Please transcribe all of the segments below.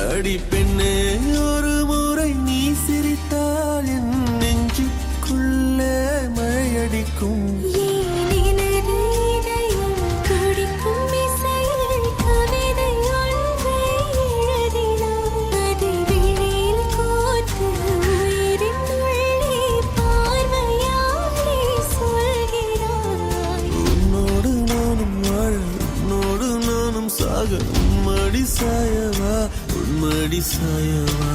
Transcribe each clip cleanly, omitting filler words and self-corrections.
அடி பெண்ணே ஒரு முறை நீ சிரித்தால் என் நெஞ்சுக்குள்ளே மழையடிக்கும். உன்னோடு நானும் வாழ உன்னோடு நானும் சாக உம்மடி சாயவா உன்மடி சாயவா.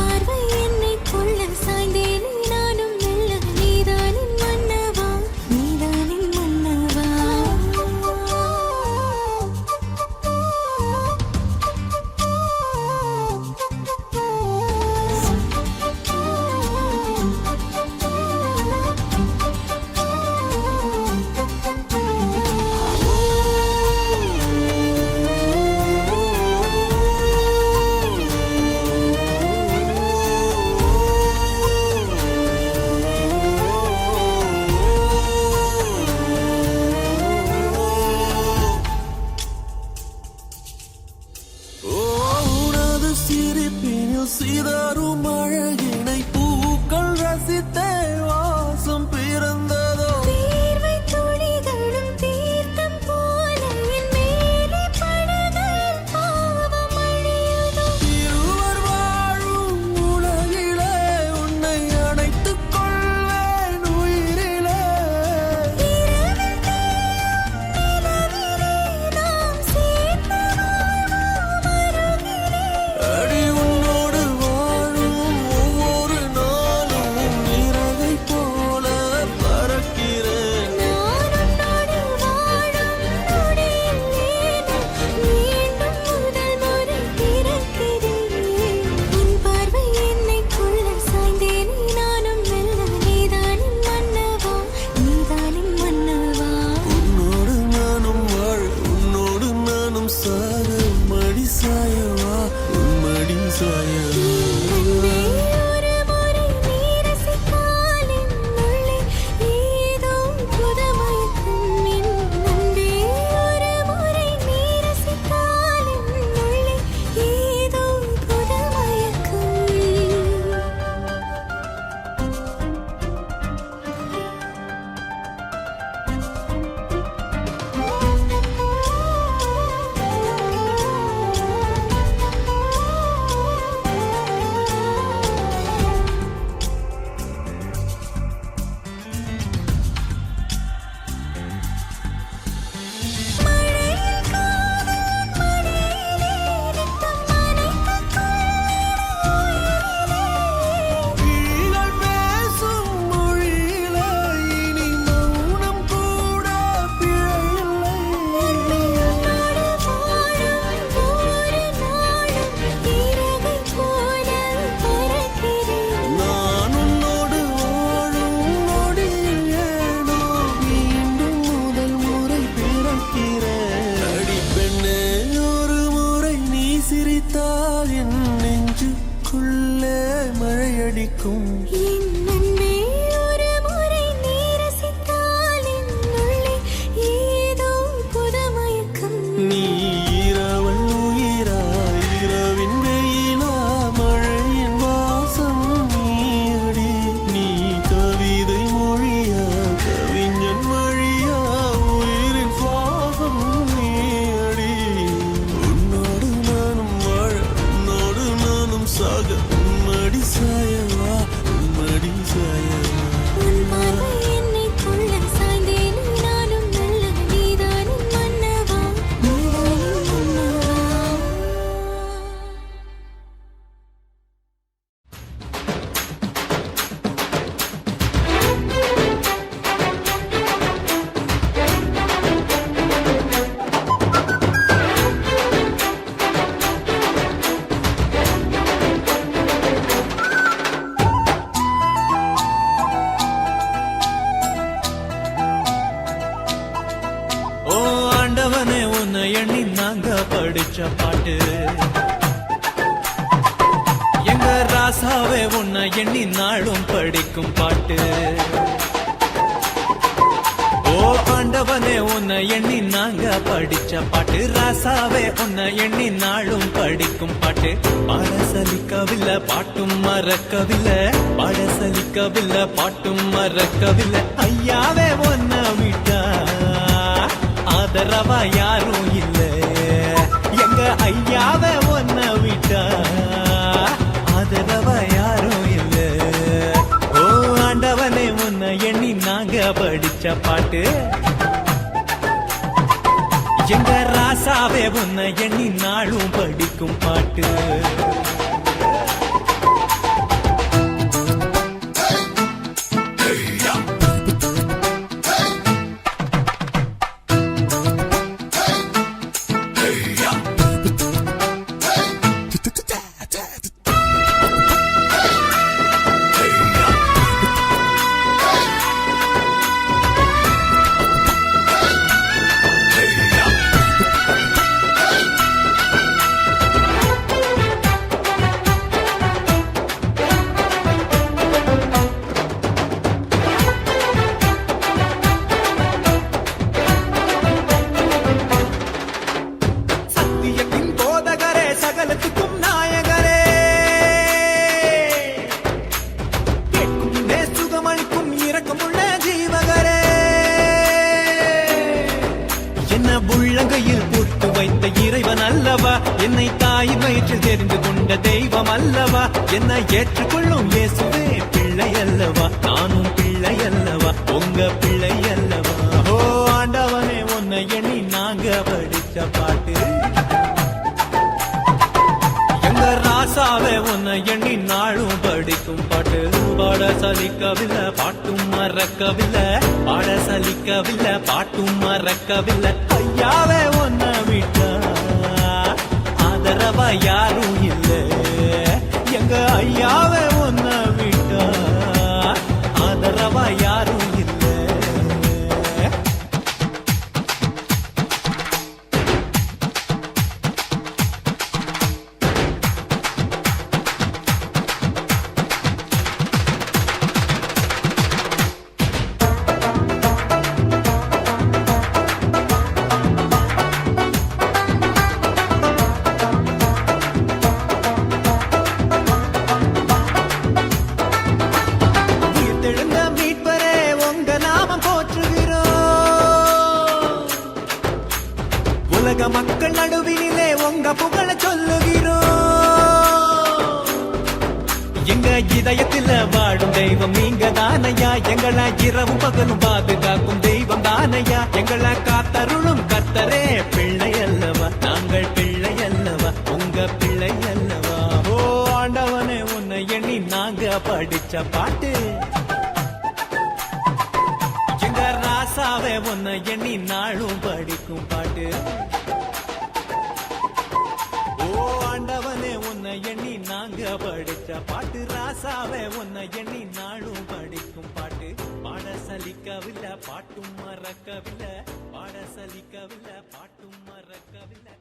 பார்வை என்னை கொள்ள சாய்ந்தேன் நானும் மெல்ல நீதானின் மன்னவா நீதானின் மன்னவா. சிதறும் அழகினை பூக்கள் ரசித்தே வாசம் பிறந்ததோ. தீர்வை துளிகளும் தீர்த்தம் போல என் மேலே படுதல் பாவம் அழியுதோ. இருவர் வாழும் உலகிலே உன்னை அணைத்துக் கொள்வேன் உயிரிலே. இரவில் தேயும் நிலவிலே நாம் சேர்ந்து வாழ்வோம் அருகிலே. அடி உன்னோடு வாழும் ஒவ்வொரு நாளும் இறகை போல பறக்கிறேன். நான் உன்னோடு வாழும் நொடியில் ஏனோ மீண்டும் முதல் முறை பிறக்கிறேன். உன் பார்வை என்னை கொள்ள சாய்ந்தேன் நானும் மெல்ல நீதானின் மன்னவா நீதானின் மன்னவா. உன்னோடு நானும் வாழ உன்னோடு நானும் சாக மடி சாயவா உன்மடி சாயவா. அன்பே ஒரு முறை நீ ரசித்தால் என் உள்ளே ஏதோ புதுமயக்கம். என் அன்பே ஒரு முறை நீ ரசித்தால் என் உள்ளே ஏதோ புதுமயக்கம். மழையில் காதல் மடியிலே நித்தம் நனைத்துக் கொள்ளுயிரிலே. நீங்கள் பேசும் மொழியிலே இனி மௌனம் கூட பிழையில்லை. உன்னோடு வாழும் ஒவ்வொரு நாளும் இறகை போல பறக்கிறேன். நான் உன்னோடு வாழும் நொடியில் ஏனோ மீண்டும் முதல் முறை பிறக்கிறேன். அடி பெண்ணே ஒரு முறை நீ சிரித்தால் என் நெஞ்சுக்குள்ளே மழையடிக்கும். என் அன்பே ஒரு முறை நீ ரசித்தால் என் உள்ளே ஏதோ புதுமயக்கம். நீ ஆண்டவனே உன்னை எண்ணி நாங்க படிச்ச பாட்டு எங்க ராசாவே உன்னை எண்ணி நாளும் படிக்கும் பாட்டு ஓ ஆண்டவனே உன்னை எண்ணி நாங்க படிச்ச பாட்டு ராசாவே உன்னை எண்ணி நாளும் படிக்கும் பாட்டு பாட சலிக்கவில்லை பாட்டும் மறக்கவில்லை பாட சலிக்கவில்லை பாட்டும் மறக்கவில்லை ஐயாவே உன்னை விட்டா ஆதரவா யாரும் இல்ல எங்க ஐயாவே உன்னை விட்டா ஆதரவா யாரும் இல்ல ஓ ஆண்டவனே உன்னை எண்ணி நாங்க படிச்ச பாட்டு எங்க ராசாவே உன்னை எண்ணி நாளும் படிக்கும் பாட்டு உள்ளங்கையில் போட்டு வைத்த இறைவன் அல்லவா என்னை தாய் வயிற்றில் தெரிந்து கொண்ட தெய்வம் அல்லவா என்னை ஏற்றுக்கொள்ளும் இயேசுவே பிள்ளை அல்லவா நானும் பிள்ளை அல்லவா உங்க பிள்ளை அல்லவா ஓ ஆண்டவனே உன்னை எண்ணி நாங்க படிச்ச பாட்டு எங்க ராசாவே உன்னை எண்ணி நாளும் படிக்கும் பாட்டு பாட சலிக்கவில்லை பாட்டும் மறக்கவில்லை பாட சலிக்கவில்லை பாட்டும் மறக்கவில்லை ஐயாவே உன்னை விட்டா ஆதரவா யாரும் இல்ல எங்க ஐயாவே உன்னை விட்டா ஆதரவா யாரும் இல்ல உலக மக்கள் நடுவிலே உங்க புகழ சொல்லுகிறோம் எங்க இதயத்தில் வாடும் தெய்வம் நீங்க தானையா எங்களை இரவு பகலும் பாதுகாக்கும் தெய்வம் தானையா எங்களை காத்தருளும் கர்த்தரே பிள்ளை அல்லவா நாங்கள் பிள்ளை அல்லவா உங்க பிள்ளை அல்லவா ஓ ஆண்டவனே உன்னை எண்ணி நாங்க படிச்ச பாட்டு எங்க ராசாவே உன்னை எண்ணி நாளும் படிக்கும் பாட்டு ஆண்டவனே உன்னை எண்ணி நாங்க படிச்ச பாட்டு ராசாவே உன்னை எண்ணி நாளும் படிக்கும் பாட்டு பாட சலிக்கவில்லை பாட்டும் மறக்கவில்லை பாட சலிக்கவில்லை பாட்டும் மறக்கவில்லை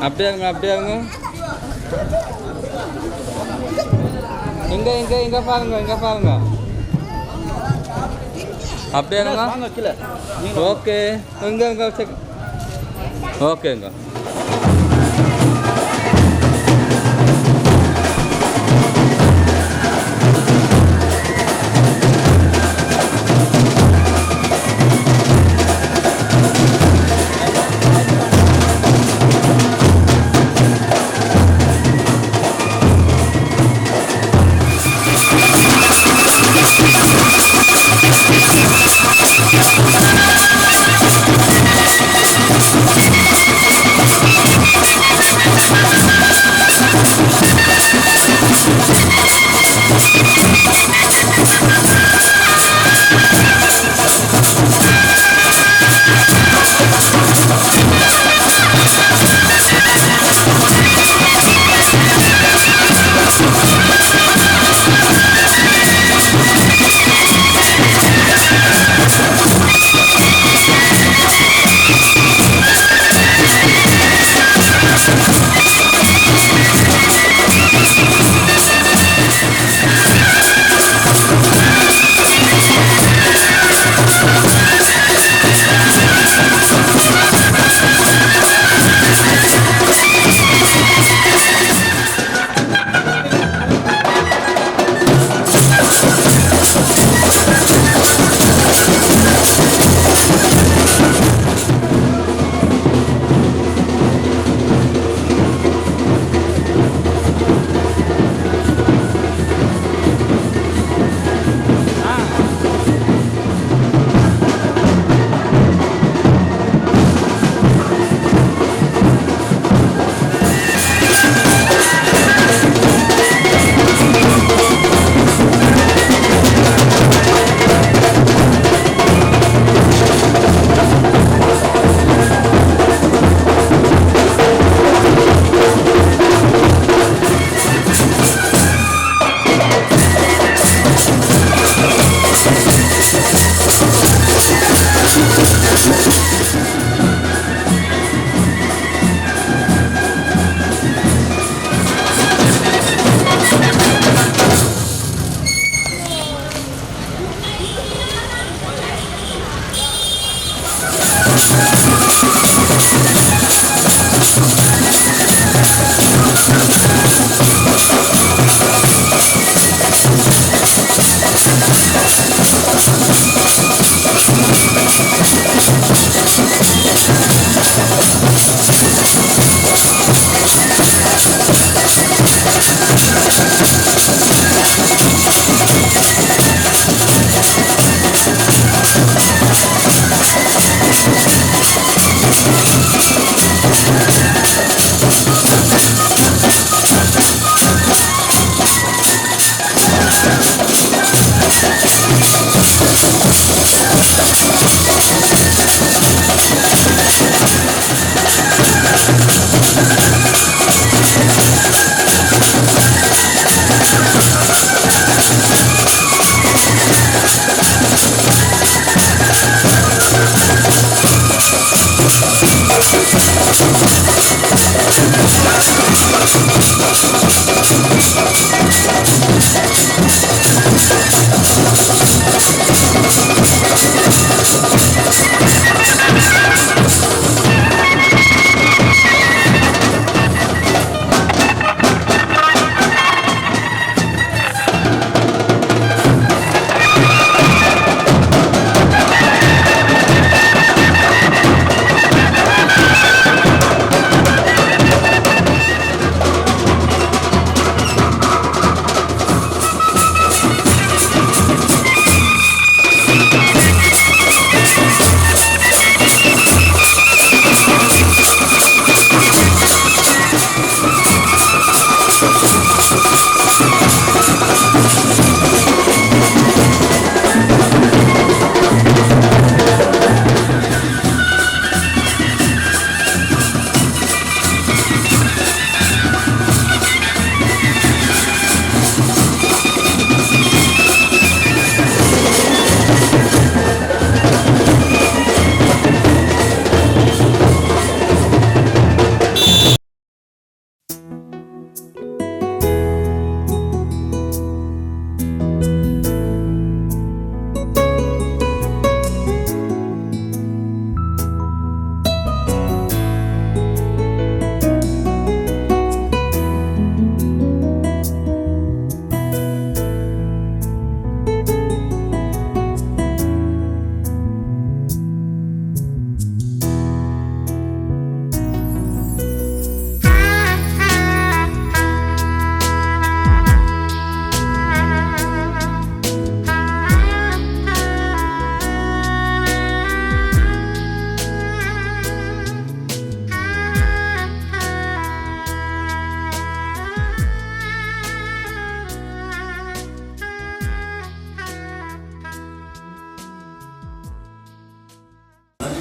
அப்படியே இங்க பாருங்க அப்படியே ஓகே இங்க ஓகேங்க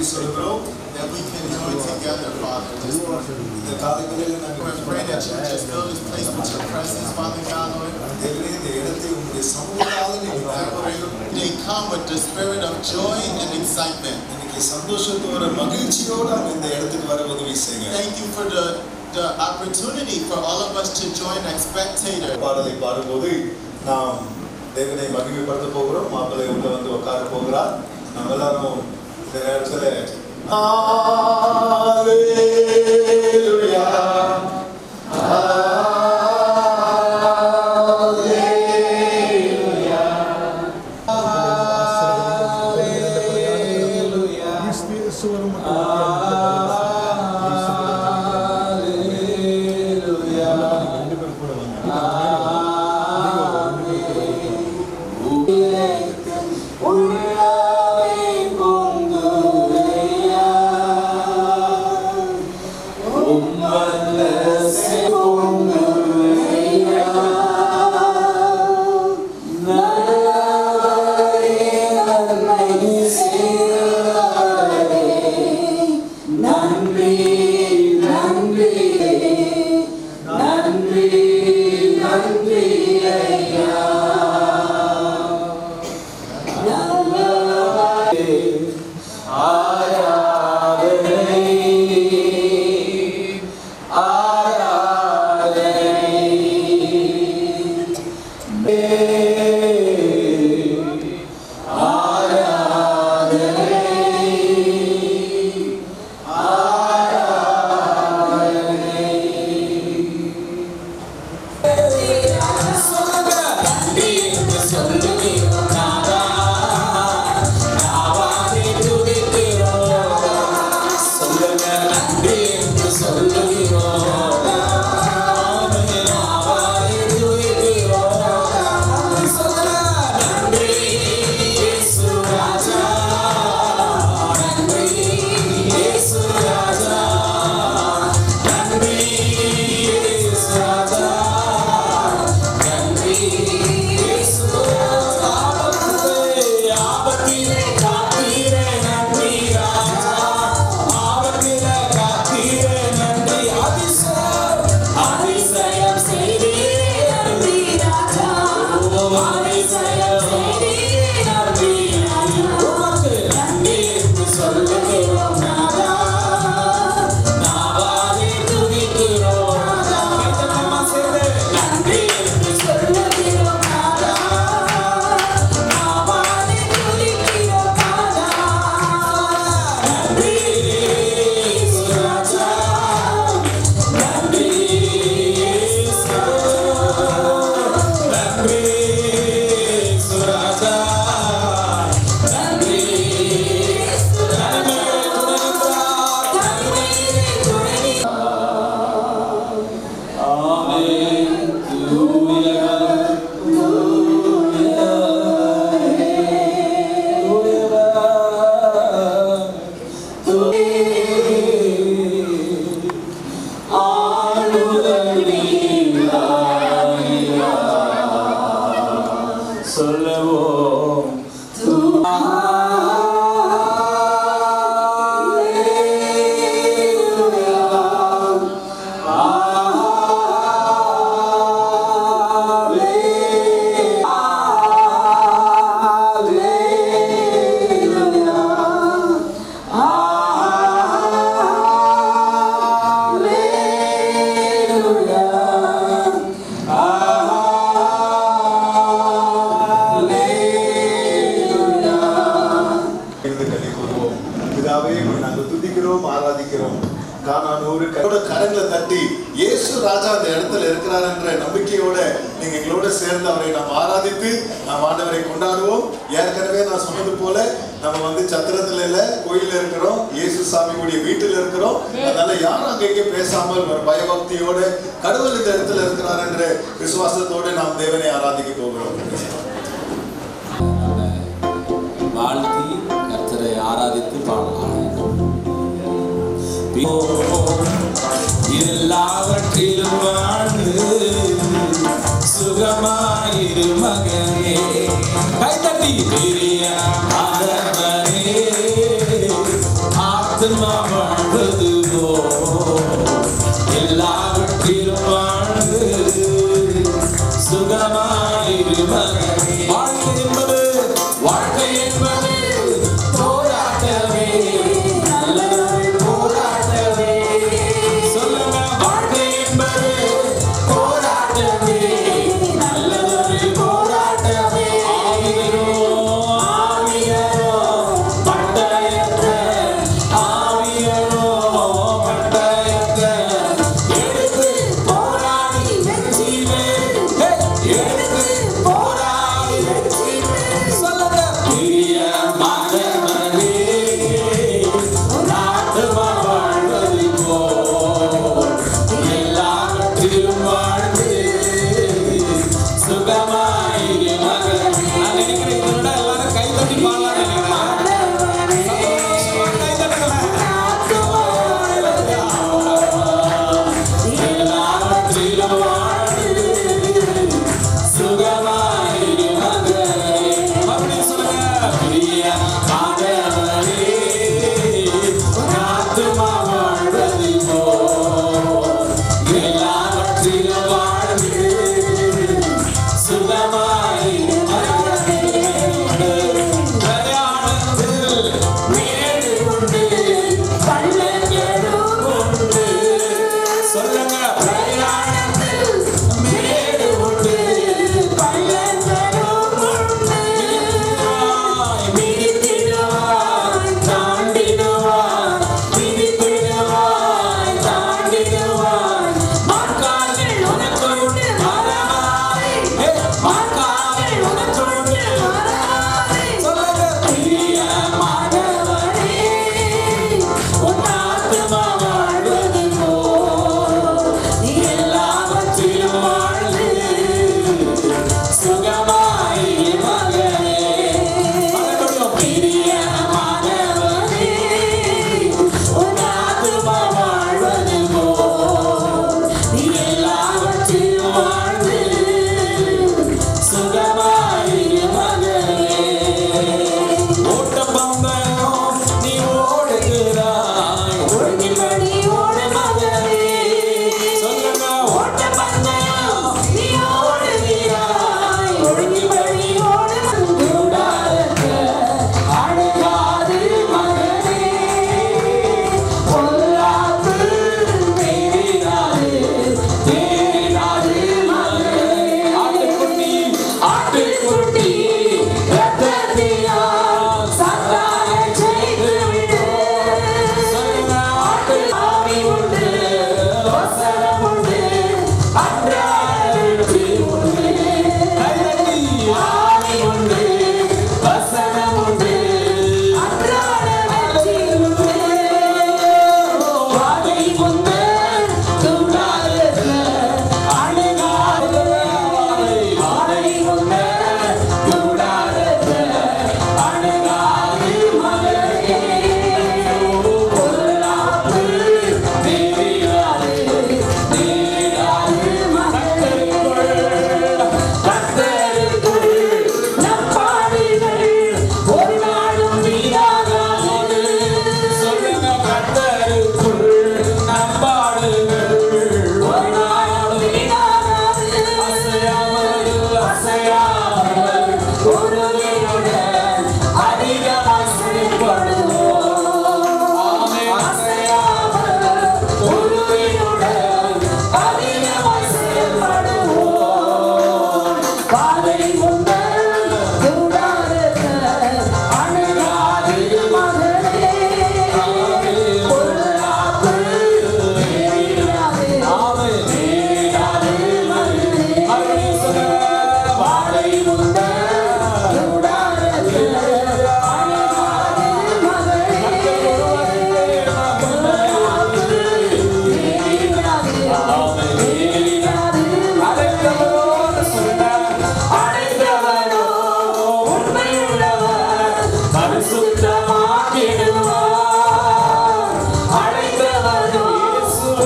நன்றி சொல்கிறோம் that we can join together, Father. Just இந்த காலங்களில் we நாங்கள் pray that you just fill this place with your presence, Father God, Lord. தேவனே இந்த இடத்தை உங்களுடைய சமூகத்தால் நீங்கள் நிரப்புகிறோம். They come with the spirit of joy and excitement. இன்னைக்கு சந்தோஷத்தோட மகிழ்ச்சியோட அவங்க இந்த இடத்துக்கு வர உதவி செய்யுங்க. Thank you for the opportunity for all of us to join as spectators. பாடலை பாடும்போது நாம் தேவனை மகிமைப்படுத்த போகிறோம். மாப்பிள்ளை உள்ள வந்து உட்கார போகிறார். நம்ம எல்லாரும் இந்த நேரத்தில் கரங்களை தட்டி இயேசு ராஜா அந்த இடத்துல இருக்கிறார் என்ற நம்பிக்கையோட நீங்க எங்களோட சேர்ந்து அவரை நாம் ஆராதித்து நாம் ஆண்டவரை கொண்டாடுவோம். ஏற்கனவே நான் சொன்னது போல நம்ம வந்து சத்திரத்துல இல்ல, கோயில இருக்கிறோம், இயேசு சாமியுடைய வீட்டில் இருக்கிறோம். அதனால யாரும் அங்கே பேசாமல் ஒரு பயபக்தியோட கடவுள் இந்த இடத்துல இருக்கிறார் என்ற விசுவாசத்தோடு நாம் தேவனை ஆராதிக்க போகிறோம். வாழ்த்தி கர்த்தரை ஆராதித்து பாடலாம். எல்லாவற்றிலும் வாழ்ந்து சுகமாயிரு மகனே, கைத்தட்டி பெரிய ஆண்டவரே என்பது போராட்டமே, நல்லதொரு போராட்டமே. சொல்லுங்க, வாழ்க்கை என்பது போராட்டமே, நல்லதொரு போராட்டமே. ஆவியரோ ஆவியரோ பட்டயற்ற, ஆவியரோ பட்டயற்ற, எடுத்து போராடி வெற்றி பெறு, எடுத்து போராடி வெற்றி பெறு. சொல்லுங்க, பிரியமானவரே, நாட்டுமா வாழ்வது போல் எல்லாவற்றிலும் வாழ்ந்து சுகமாயிரு மகன். நான் நினைக்கிறேன் இதோட எல்லாரும் கை தட்டி பாடலாம் நினைக்கிறேன். சந்தோஷமா கை தட்டுங்களேன். எல்லாவற்றிலும் வாழ்ந்து சுகமாயிரு மகனே. மறுபடியும் சொல்லுங்க, பிரியமானவரே, ஆத்துமா வாழ்வது போல் எல்லாவற்றிலும் வாழ்ந்து சுகமாயிரு மகனே. பிரயாணத்தில் மேடு உண்டு, பள்ளங்களும் உண்டு. சொல்லுங்க, பிரயாணத்தில் மேடு உண்டு, பள்ளங்களும் உண்டு. மிதித்திடுவாய், தாண்டிடுவாய், மிதித்திடுவாய், தாண்டிடுவாய். மார்க்கார்கள் உனக்கு உண்டு மரமாய், மார்க்கார்கள் உனக்கு உண்டு மரமாய். சொல்லுங்க, பிரியமானவரே, உன் ஆத்துமா வாழ்வது போல் எல்லாவற்றிலும் வாழ்ந்து சுகமாயிரு மகனே. மறுபடியும், பிரியமானவரே, உன் ஆத்துமா வாழ்வது போல் எல்லாவற்றிலும் வாழ்ந்து சுகமாயிரு மகனே. ஓட்டப்பந்தயம் நீ ஓடுகிறாய், ஒழுங்கின்படி ஓடு மகனே. சொல்லுங்க, ஓட்டப்பந்தயம் நீ ஓடுகிறாய், ஒழுங்கின்படி ஓடு மகனே. கூடாரத்தை அணுகாது மகனே, பொல்லாப்பு தேடினாது, தேடினாது மகனே. ஆட்டுக்குட்டி, ஆட்டுக்குட்டி, ரத்தத்தினால் சாத்தானை ஜெயித்துவிடு. சொல்லுங்க, ஆவி உண்டு, வசனம் உண்டு, அன்றாட வெற்றி உண்டு. கைதட்டி, ஆவி உண்டு, வசனம் உண்டு, அன்றாட வெற்றி உண்டு. வாதை உண்டு, கூடாரத்தை அணுகாது. வாதை உண்டு, கூடாரத்தை அணுகாது மகனே. பொல்லாப்பு நேரிடாது, நேரிடாது மகனே. கர்த்தருக்குள் நம்பாடுகள் ஒரு நாளும் வீணாகாது. சொல்லுங்க, கர்த்தருக்குள் நம்பாடுகள் ஒரு நாளும் வீணாகாது. அசையாமல், அசையாமல் உறுதியுடன் அதிகமாய் செயல்படுவோம். ஆமென். அசையாமல் உறுதியுடன் அதிகமாய் செயல்படுவோம். பாதை உண்டு, கூடாரத்தை அணுகாது மகனே. பொல்லாப்பு நேரிடாது, நேரிடாது மகனே. மறுபடியும் சொல்லுங்க, வாதை உண்டு, கூடாரத்தை அணுகாது மகனே. பொல்லாப்பு நேரிடாது, நேரிடாது அழைத்தவரோடு சொல்லுங்க, அழைத்தவரோ உண்மையுள்ளவர், பரிசுத்தமாக்கிடுவார். அழைத்தவரோ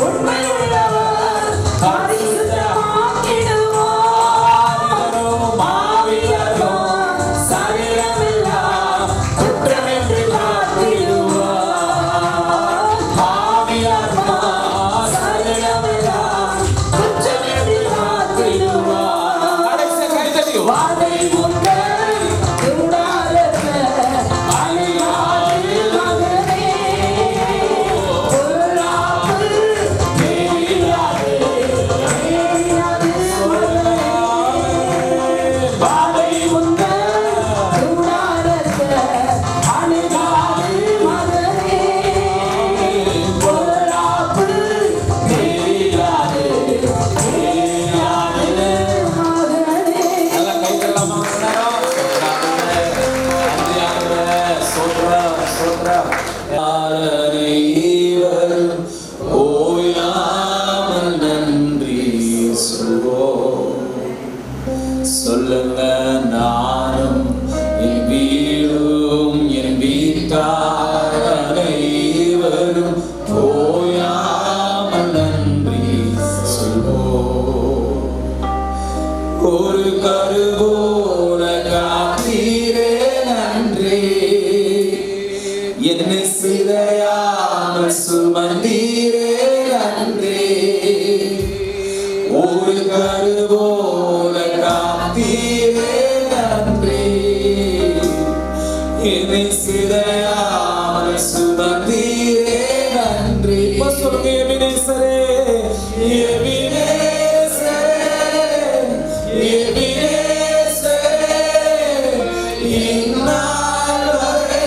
உண்மையுள்ளவர், பரிசுத்தமாக்கிடுவார். மாவீரரோ சரீரமெல்லாம் குற்றமின்றி காத்திடுவார். மாவீரரோ சரீரமெல்லாம் குற்றமின்றி காத்திடுவார். வாதை உண்டு, கூடாரத்தை அனைவரும் ஓயாமல் நன்றி சொல்வோம். ஒரு கருவோல காத்தீரே நன்றி, என்னை சிதையாமல் சுமந்தீரே நன்றி. ஒரு கருவோல காத்தீரே நன்றி, என்னை சிதையாமல் சுமந்தீரே நன்றி. இப்ப சொல்லுங்க எபினேசரே, எபினேசரே, எபினேசரே, இந்நாள் வரை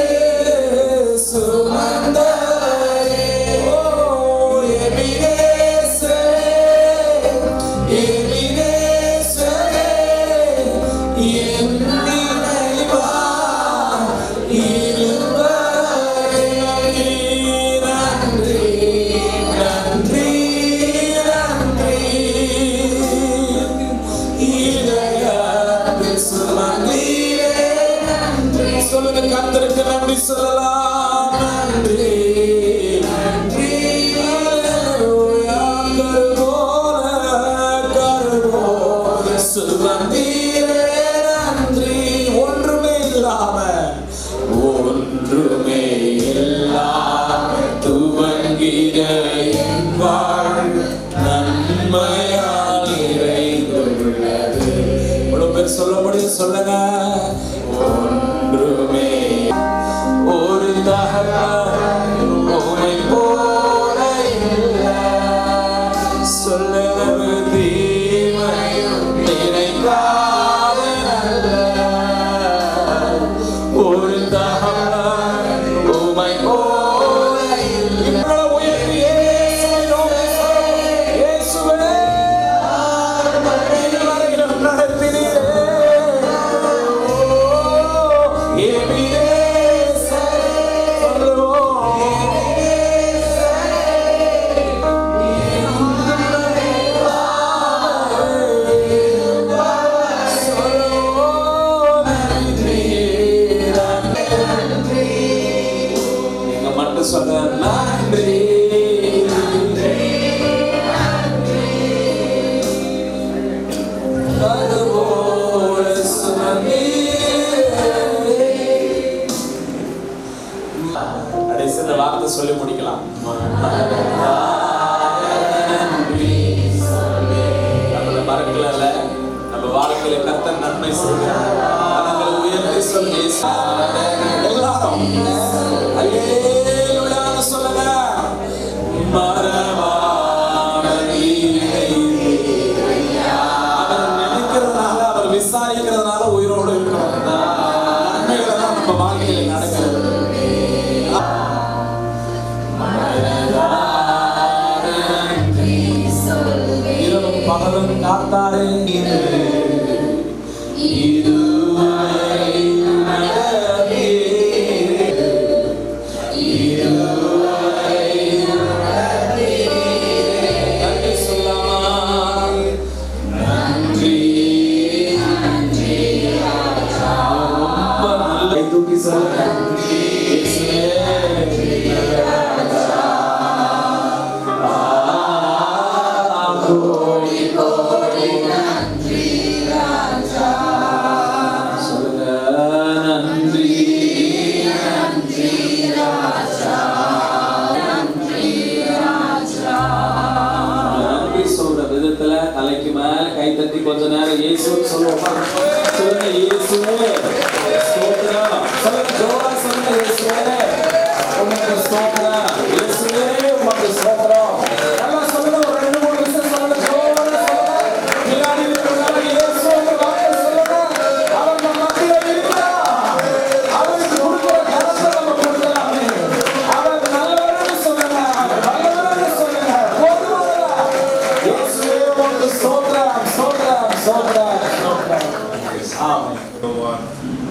சுமந்தவரே. ஓ எபினேசரே, எபினேசரே, என் நினைவா இருப்பவரே. நன்றி, நன்றி, நன்றி. இதயத்தில் சுமந்தீரே நன்றி. சொல்லுங்க, கர்த்தருக்கு நன்றி சொல்லலாம். நன்றி, நன்றி. அல்லேலூயா. கருவோல சுமந்தீரே நன்றி. ஒன்றுமே இல்லாம துவங்கிட என் வாழ்வு நன்மையால் நிறைந்துள்ளது. இவ்வளவு பேர் சொல்ல முடியும், சொல்லுங்க. ஒன்றுமே ஒரு தகவல் உம்மை போல இல்லை, சொல்லவு தீமையும் நினைக்காத நல்ல ஒரு தகவல் உம்மை போல இல்லை. இவளை உயர்த்தி இயேசுவை நோக்கி சொல்லுவோம். இயேசுவே, இதுவரையிலும் நடத்தினீரே. எபினேசரே, சொல்லுவோம். சொல்லுவோம். நன்றி, நன்றி. நீங்க மட்டும் சொல்ல நன்றி, கருவோல சுமந்தீரே. கடைசி இந்த வார்த்தை சொல்லி முடிக்கலாம். நன்றி. நம்மள மறக்கல, நம்ம வாழ்க்கையில கர்த்தர் நன்மை செய்கிறார். கரங்களை உயர்த்தி சொல்லி எல்லாரும் அல்லேலூயான்னு சொல்லுங்க. மறவாத நீரை அவர் நினைக்கிறதுனால, அவர் விசாரிக்கிறதுனால உயிரோடு இருக்கிறோம். நன்மைகளை தான் நம்ம வாழ்க்கையில நடக்கிறது. இரவும் பகலும் காத்தாரே, இதுவரை நடந்தீரே, இதுவரை நடந்தீரே. நன்றி சொல்லாமா? நன்றி, நன்றி ராஜா. ரொம்ப நல்ல கை தூக்கி சொல்லுங்க. கோடி கோடி நன்றி ராஜா. சொல்லுங்க, நன்றி, நன்றி ராஜா, நன்றி ராஜா. நன்றி சொல்ற விதத்துல தலைக்கு மேல கை தட்டி கொஞ்ச நேரம் இயேசுன்னு சொல்லுவோம். சொல்லுங்க, இயேசுவே ஸ்தோத்திரம். சொல்லுங்க, ஜோரா சொல்லுங்க, இயேசுவே உமக்கு ஸ்தோத்திரம், இயேசுவே உமக்கு ஸ்தோத்திரம். நல்லா சொல்லுங்க, ஒரு 2-3 நிமிஷம் சொல்லுங்க. ஜோரா சொல்லுங்க. பின்னாடி இருக்கிறவங்க இயேசுன்னு வார்த்தை சொல்லுங்க. அவர் நம்ம மத்தியில இருக்கிறார். அவருக்கு கொடுக்கிற கரத்தை நம்ம கொடுக்கலாமே. அவர் நல்லவர்னு சொல்லுங்க, நல்லவர்னு சொல்லுங்க. போதுமானதா? இயேசுவே உமக்கு ஸ்தோத்திரம், ஸ்தோத்திரம், ஸ்தோத்திரம், ஸ்தோத்திரம். ஆமென். யோவான்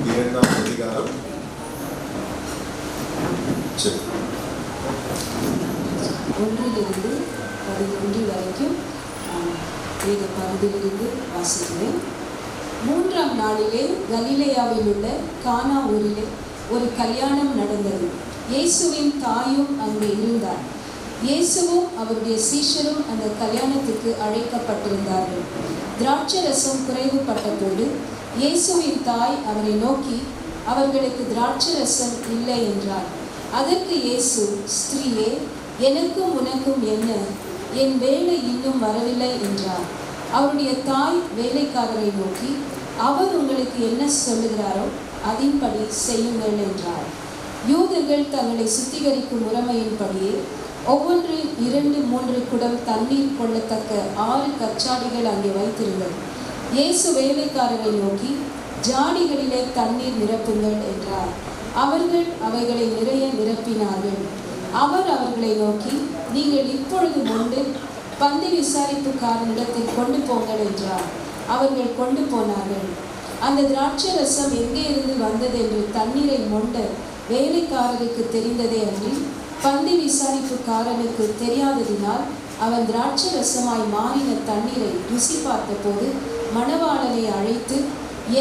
2ஆம் அதிகாரம். சரி. 1 வரைக்கும் வேத பகுதியிலிருந்து வாசிக்கிறேன். 3ஆம் நாளிலே கலிலேயாவில் உள்ள கானா ஊரிலே ஒரு கல்யாணம் நடந்தது. இயேசுவின் தாயும் அங்கே இருந்தார். இயேசுவும் அவருடைய சீஷரும் அந்த கல்யாணத்துக்கு அழைக்கப்பட்டிருந்தார்கள். திராட்சை ரசம் குறைவுபட்ட போது இயேசுவின் தாய் அவரை நோக்கி, அவர்களுக்கு திராட்சை ரசம் இல்லை என்றார். அதற்கு இயேசு, ஸ்திரீயே, எனக்கும் உனக்கும் என்ன? என் வேலை இன்னும் வரவில்லை என்றார். அவருடைய தாய் வேலைக்காரரை நோக்கி, அவர் உங்களுக்கு என்ன சொல்லுகிறாரோ அதின்படி செய்யுங்கள் என்றார். யூதர்கள் தங்களை சுத்திகரிக்கும் முறைமையின்படியே ஒவ்வொன்றில் 2-3 குடம் தண்ணீர் கொள்ளத்தக்க 6 கச்சாடிகள் அங்கே வைத்திருந்தது. இயேசு வேலைக்காரரை நோக்கி, ஜாடிகளிலே தண்ணீர் நிரப்புங்கள் என்றார். அவர்கள் அவைகளை நிறைய நிரப்பினார்கள். அவர் அவர்களை நோக்கி, நீங்கள் இப்பொழுது முன்பு பந்தி விசாரிப்புக்காரனிடத்தில் கொண்டு போங்கள் என்றார். அவர்கள் கொண்டு போனார்கள். அந்த திராட்சை ரசம் எங்கே இருந்து வந்தது என்று தண்ணீரை மொண்ட வேலைக்காரருக்கு தெரிந்ததே அன்றி பந்தி விசாரிப்புக்காரனுக்கு தெரியாததினால் அவன் திராட்சை ரசமாய் மாறின தண்ணீரை ருசி பார்த்தபோது மணவாளனை அழைத்து,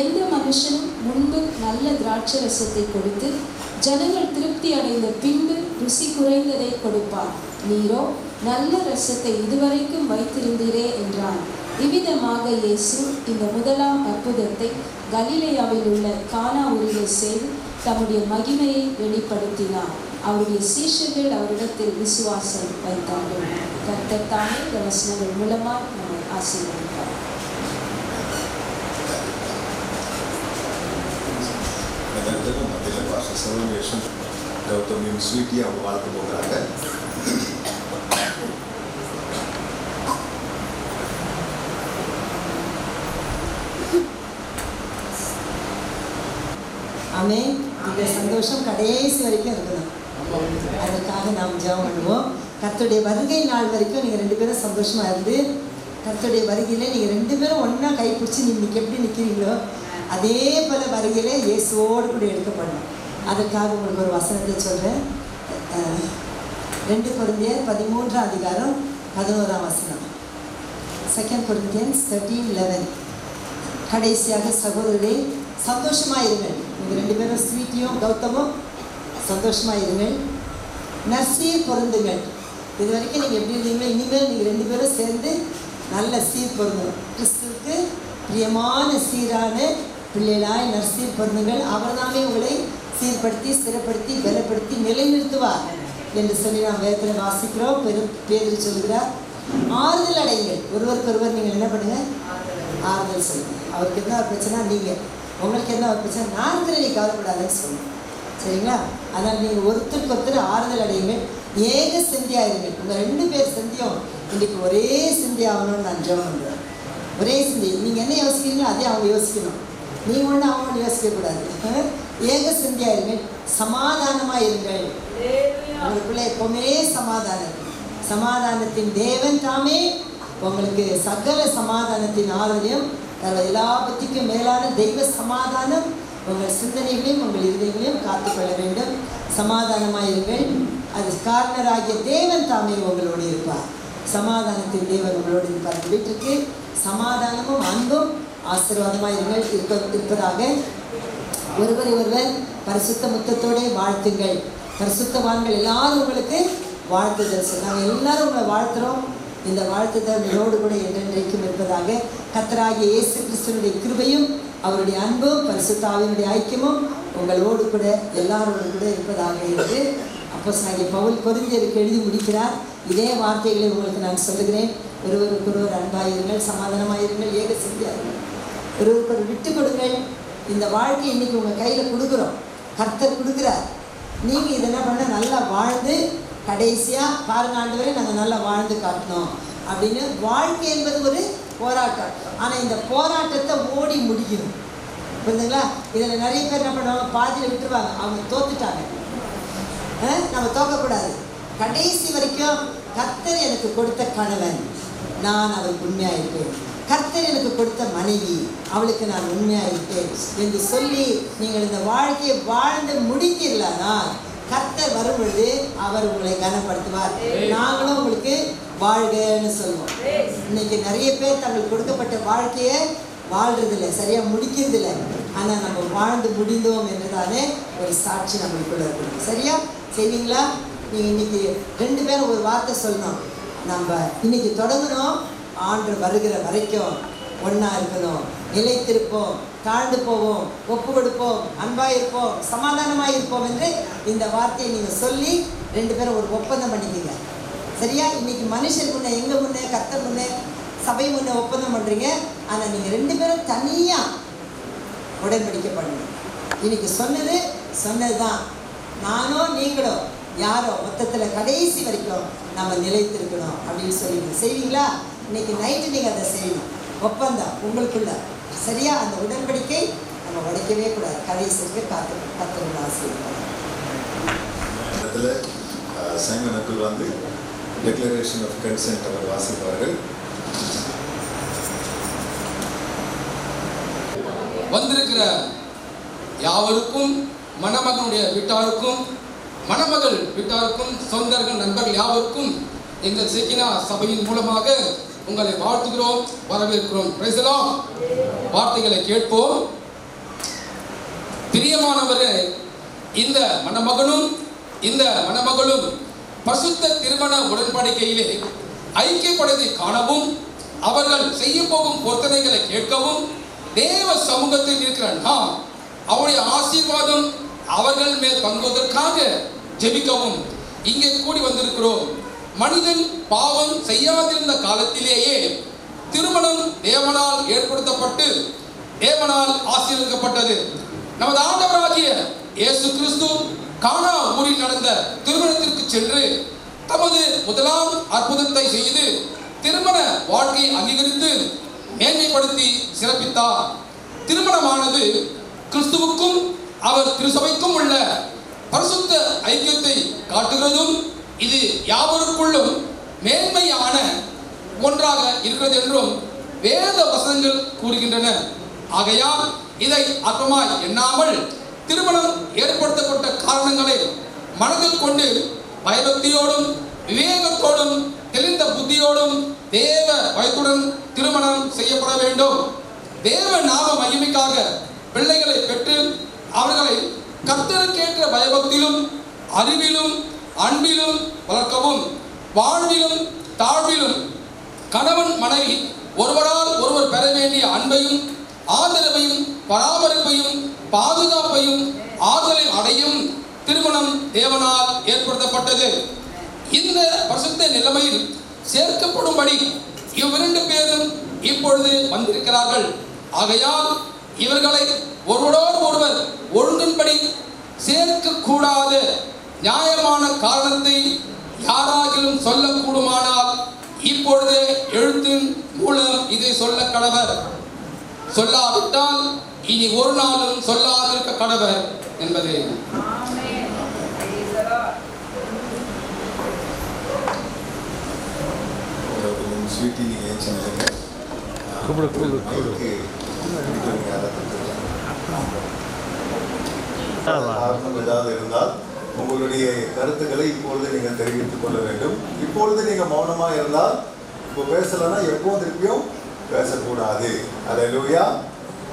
எந்த மனுஷனும் முன்பு நல்ல திராட்சை ரசத்தை கொடுத்து ஜனங்கள் திருப்தி அடைந்த பின்பு ருசி குறைந்ததை கொடுப்பார், நீரோ நல்ல ரசத்தை இதுவரைக்கும் வைத்திருந்தீரே என்றான். இவ்விதமாக இயேசு இந்த முதலாம் அற்புதத்தை கலிலேயாவில் உள்ள கானா ஊரிலே செய்து தம்முடைய மகிமையை வெளிப்படுத்தினார். அவருடைய சீஷர்கள் அவரிடத்தில் விசுவாசம் வைத்தார்கள். கர்த்தர் தாமே இந்த வசனங்கள் மூலமாக நம்மை ஆசீர்வதிப்பார். மத்தியில் பாஸ்டர் சர்வநேசன் கௌதமியும் ஸ்வீட்டி அவங்க வாழ்க்கை போகிறாங்க. ஆமே. இந்த சந்தோஷம் கடைசி வரைக்கும் இருக்கணும். அதற்காக நாம் ஜெபம் பண்ணுவோம். கர்த்தருடைய வருகை நாள் வரைக்கும் நீங்கள் 2 பேரும் சந்தோஷமாக இருந்து, கர்த்தருடைய வருகையில் நீங்கள் 2 பேரும் ஒன்றா கைப்பிடிச்சி நீங்கள் எப்படி நிற்கிறீங்களோ அதே போல் வருகையில் இயேசுவோடு கூட எடுக்கப்படணும். அதற்காக உங்களுக்கு ஒரு வசனத்தை சொல்கிறேன். 2 கொரிந்தியர் 13ஆம் அதிகாரம் 11ஆம் வசனம். 2 Corinthians 13:11. கடைசியாக சகோதரரே, சந்தோஷமாக இருங்கள். நீங்கள் 2 பேரும் ஸ்வீட்டியும் கௌதமும் சந்தோஷமாக இருங்கள். நற்சீர் பொருந்துங்கள். இது வரைக்கும் நீங்கள் எப்படி இருந்தீங்களோ இனிமேல் நீங்கள் 2 பேரும் சேர்ந்து நல்ல சீர் பொருந்தணும். கிறிஸ்துவுக்கு பிரியமான சீரான பிள்ளைகளாய் நற்சீர் பொருந்துங்கள். அவர் தாமே உங்களை சீர்படுத்தி ஸ்திரப்படுத்தி பலப்படுத்தி நிலைநிறுத்துவார் என்று சொல்லி நாம் வேதத்தில் வாசிக்கிறோம். பேதுரு சொல்கிறார், ஆறுதல் அடைங்கள். ஒருவருக்கொருவர் நீங்கள் என்ன பண்ணுங்கள்? ஆறுதல் சொல்லுங்கள். அவருக்கு என்ன ஒரு பிரச்சனை, நீங்கள் உங்களுக்கு என்ன ஒரு பிரச்சனை, நான் இருக்கிற நீ கவலைப்படாதுன்னு சொல்லுங்கள். சரிங்களா? அதனால் நீங்கள் ஒருத்தருக்கு ஒருத்தர் ஆறுதல் அடையுங்கள். ஏக சிந்தியாக இருங்கள். உங்கள் 2 பேர் சிந்தியும் இன்றைக்கு ஒரே சிந்தி ஆகணும்னு நான் ஜெபம் பண்ணுறேன். ஒரே சிந்தி. நீங்கள் என்ன யோசிக்கிறீங்களோ அதே அவங்க யோசிக்கணும். நீங்கள் ஒன்று அவங்க ஒன்று யோசிக்கக்கூடாது. ஏக சிந்தியாக இருங்கள். சமாதானமாக இருங்கள். உங்களுக்குள்ளே எப்பவுமே சமாதானம். சமாதானத்தின் தேவன் தாமே உங்களுக்கு சகல சமாதானத்தின் ஆரோக்கியம் எல்லா பற்றிக்கும் மேலான தெய்வ சமாதானம் உங்கள் சிந்தனைகளையும் உங்கள் இதயங்களையும் காத்துக்கொள்ள வேண்டும். சமாதானமாயிருங்கள். அது காரணராகிய தேவன் தாமே உங்களோடு இருப்பார். சமாதானத்தின் தேவன் உங்களோடு இருப்பார். வீட்டுக்கு சமாதானமும் அன்பும் ஆசீர்வாதமாக இருப்பதாக ஒருவரை ஒருவர் பரிசுத்த முத்தத்தோடு வாழ்த்துங்கள். பரிசுத்தவான்கள் எல்லாரும் உங்களுக்கு வாழ்த்துதல் சொன்னாங்க. எல்லாரும் உங்களை வாழ்த்துகிறோம். இந்த வாழ்த்துதல் உங்களோடு கூட என்றென்றைக்கும் இருப்பதாக கர்த்தராகிய இயேசு கிறிஸ்துவினுடைய கிருபையும் அவருடைய அன்பும் பரிசுத்த ஆவியினுடைய ஐக்கியமும் உங்களோடு கூட எல்லாரோடு கூட இருப்பதாக என்று அப்போஸ்தலனாகிய பவுல் கொரிந்தியருக்கு எழுதி முடிக்கிறார். இதே வார்த்தைகளை உங்களுக்கு நான் சொல்லுகிறேன். ஒருவருக்கொருவர் அன்பாயிருங்கள், சமாதானமாயிருங்கள், ஏக சிந்தியாயிருங்கள், ஒருவருக்கொரு விட்டு கொடுங்கள். இந்த வாழ்க்கை இன்னைக்கு உங்கள் கையில் கொடுக்குறோம். கர்த்தர் கொடுக்குறார். நீங்கள் இதை என்ன பண்ண நல்லா வாழ்ந்து கடைசியாக பாருங்க, ஆண்டவரே நாங்கள் நல்லா வாழ்ந்து காட்டணும் அப்படின்னு. வாழ்க்கை என்பது ஒரு போராட்டம். ஆனால் இந்த போராட்டத்தை ஓடி முடிக்கணும். புரியுதுங்களா? இதில் நிறைய பேர் என்ன பண்ணுவாங்க, பாதியில் விட்டுருவாங்க. அவங்க தோத்துட்டாங்க. நம்ம தோக்கக்கூடாது. கடைசி வரைக்கும் கர்த்தர் எனக்கு கொடுத்த கணவன், நான் அவருக்கு உண்மையாக இருப்பேன். கர்த்தர் எனக்கு கொடுத்த மனைவி, அவளுக்கு நான் உண்மையாக இருப்பேன் என்று சொல்லி நீங்கள் இந்த வாழ்க்கையை வாழ்ந்து முடித்தீர்களானால் கர்த்தர் வரும் பொழுது அவர் உங்களை கனப்படுத்துவார். நாங்களும் உங்களுக்கு வாழ்கன்னு சொல்லுவோம். இன்னைக்கு நிறைய பேர் தங்களுக்கு கொடுக்கப்பட்ட வாழ்க்கையை வாழ்றதில்லை, சரியாக முடிக்கிறதில்லை. ஆனால் நம்ம வாழ்ந்து முடிந்தோம் என்றுதானே ஒரு சாட்சி நம்மளுக்குள்ள இருக்கணும். சரியா செய்வீங்களா? நீங்கள் இன்னைக்கு 2 பேரும் ஒரு வார்த்தை சொல்லணும். நம்ம இன்னைக்கு தொடங்கணும், ஆண்டு வருகிற வரைக்கும் ஒன்றா இருக்கணும், நிலைத்திருப்போம், தாழ்ந்து போவோம், ஒப்பு கொடுப்போம், அன்பாக இருப்போம், சமாதானமாக இருப்போம் என்று இந்த வார்த்தையை நீங்கள் சொல்லி 2 பேரும் ஒரு ஒப்பந்தம் பண்ணிக்கங்க. சரியா? இன்னைக்கு மனுஷன் முன்னே, எங்கள் முன்னே, கர்த்தர் முன்னே, சபை முன்னே ஒப்பந்தம் பண்ணுறீங்க. ஆனால் நீங்கள் 2 பேரும் தனியாக உடன்படிக்கை பண்ணணும். இன்னைக்கு சொன்னது தான். நானோ நீங்களோ யாரோ மொத்தத்தில் கடைசி வரைக்கும் நம்ம நிலைத்திருக்கணும் அப்படின்னு சொல்லிடுங்க. செய்வீங்களா? இன்னைக்கு நைட்டு நீங்கள் அதை செய்யணும். ஒப்பந்தம் உங்களுக்குள்ள. சரியா? அந்த உடன்படிக்கை நம்ம உடைக்கவே கூடாது. கடைசிக்கு காத்துக்கணும். ஆசீர்வாதம். சைமன் அக்குள் வந்து டிக்ளரேஷன் ஆஃப் கன்சென்ட் அவர் வாசிப்பார்கள். வந்திருக்கிற யாவருக்கும், மணமகனுடைய வீட்டாருக்கும், மணமகள் வீட்டாருக்கும், சொந்தர்கள், நண்பர்கள் யாவருக்கும் எங்கள் செக்கினா சபையின் மூலமாக உங்களை வாழ்த்துகிறோம், வரவேற்கிறோம். Praise the Lord. வார்த்தைகளை கேட்போம். பிரியமானவரே, இந்த மணமகனும் இந்த மணமகளும் பரிசுத்த திருமண உடன்படிக்கையிலே ஐக்கியப்படுவதை காணவும், அவர்கள் செய்ய போகும் பொருத்தனைகளை கேட்கவும், தேவ சமூகத்தில் இருக்கிற நாம் அவருடைய ஆசீர்வாதம் அவர்கள் மேல் தங்குவதற்காக ஜெபிக்கவும் இங்கே கூடி வந்திருக்கிறோம். மனிதன் பாவம் செய்யாதிருந்த காலத்திலேயே திருமணம் தேவனால் ஏற்படுத்தப்பட்டு தேவனால் ஆசீர்வதிக்கப்பட்டது. நமது ஆண்டவராகிய இயேசு கிறிஸ்து கானா ஊரில் நடந்த திருமணத்திற்கு சென்று தமது முதலாம் அற்புதத்தை செய்து திருமண வாழ்க்கையை அங்கீகரித்து மேன்மைப்படுத்தி சிறப்பித்தார். திருமணமானது கிறிஸ்துவுக்கும் அவர் திருசபைக்கும் உள்ள பரிசுத்த ஐக்கியத்தை காட்டுகிறதும், இது யாவருக்குள்ளும் மேன்மையான ஒன்றாக இருக்கிறது என்றும் வேத வசனங்கள் கூறுகின்றன. ஆகையால் இதை அற்பமாய் எண்ணாமல் திருமணம் ஏற்படுத்தப்பட்ட காரணங்களை மனதில் கொண்டு பயபக்தியோடும் விவேகத்தோடும் தெளிந்த புத்தியோடும் தேவ பயத்துடன் திருமணம் செய்யப்பட வேண்டும். தேவ நாம மகிமைக்காக பிள்ளைகளை பெற்று அவர்களை கர்த்தருக்கேற்ற பயபக்தியிலும் அறிவிலும் அன்பிலும் வளர்க்கவும், வாழ்விலும் தாழ்விலும் கணவன் மனைவி ஒருவரால் ஒருவர் பெற வேண்டிய அன்பையும் ஆதரவையும் பராமரிப்பையும் பாதுகாப்பையும் ஆதரவை அடையும் திருமணம் தேவனால் ஏற்படுத்தப்பட்டது. இந்த பரிசுத்த நிலைமையில் சேர்க்கப்படும்படி இவ்விரண்டு பேரும் இப்பொழுது வந்திருக்கிறார்கள். ஆகையால் இவர்களை ஒருவரோடு ஒருவர் ஒழுங்கின்படி சேர்க்கக்கூடாத நியாயமான காரணத்தை யாராகிலும் சொல்லக்கூடுமானால் இப்பொழுது எழுத்தின் மூலம் இதை சொல்ல கடவர். சொல்லாவிட்டால் இனி ஒரு நாளும் சொல்லாதிருக்க கடவர் என்பதே. ஏதாவது இருந்தால் உங்களுடைய கருத்துக்களை இப்பொழுது நீங்கள் தெரிவித்துக் கொள்ள வேண்டும். இப்பொழுது நீங்கள் மௌனமாக இருந்தால், இப்போ பேசலைன்னா எப்போவும் திருப்பியும் பேசக்கூடாது. அல்லேலூயா.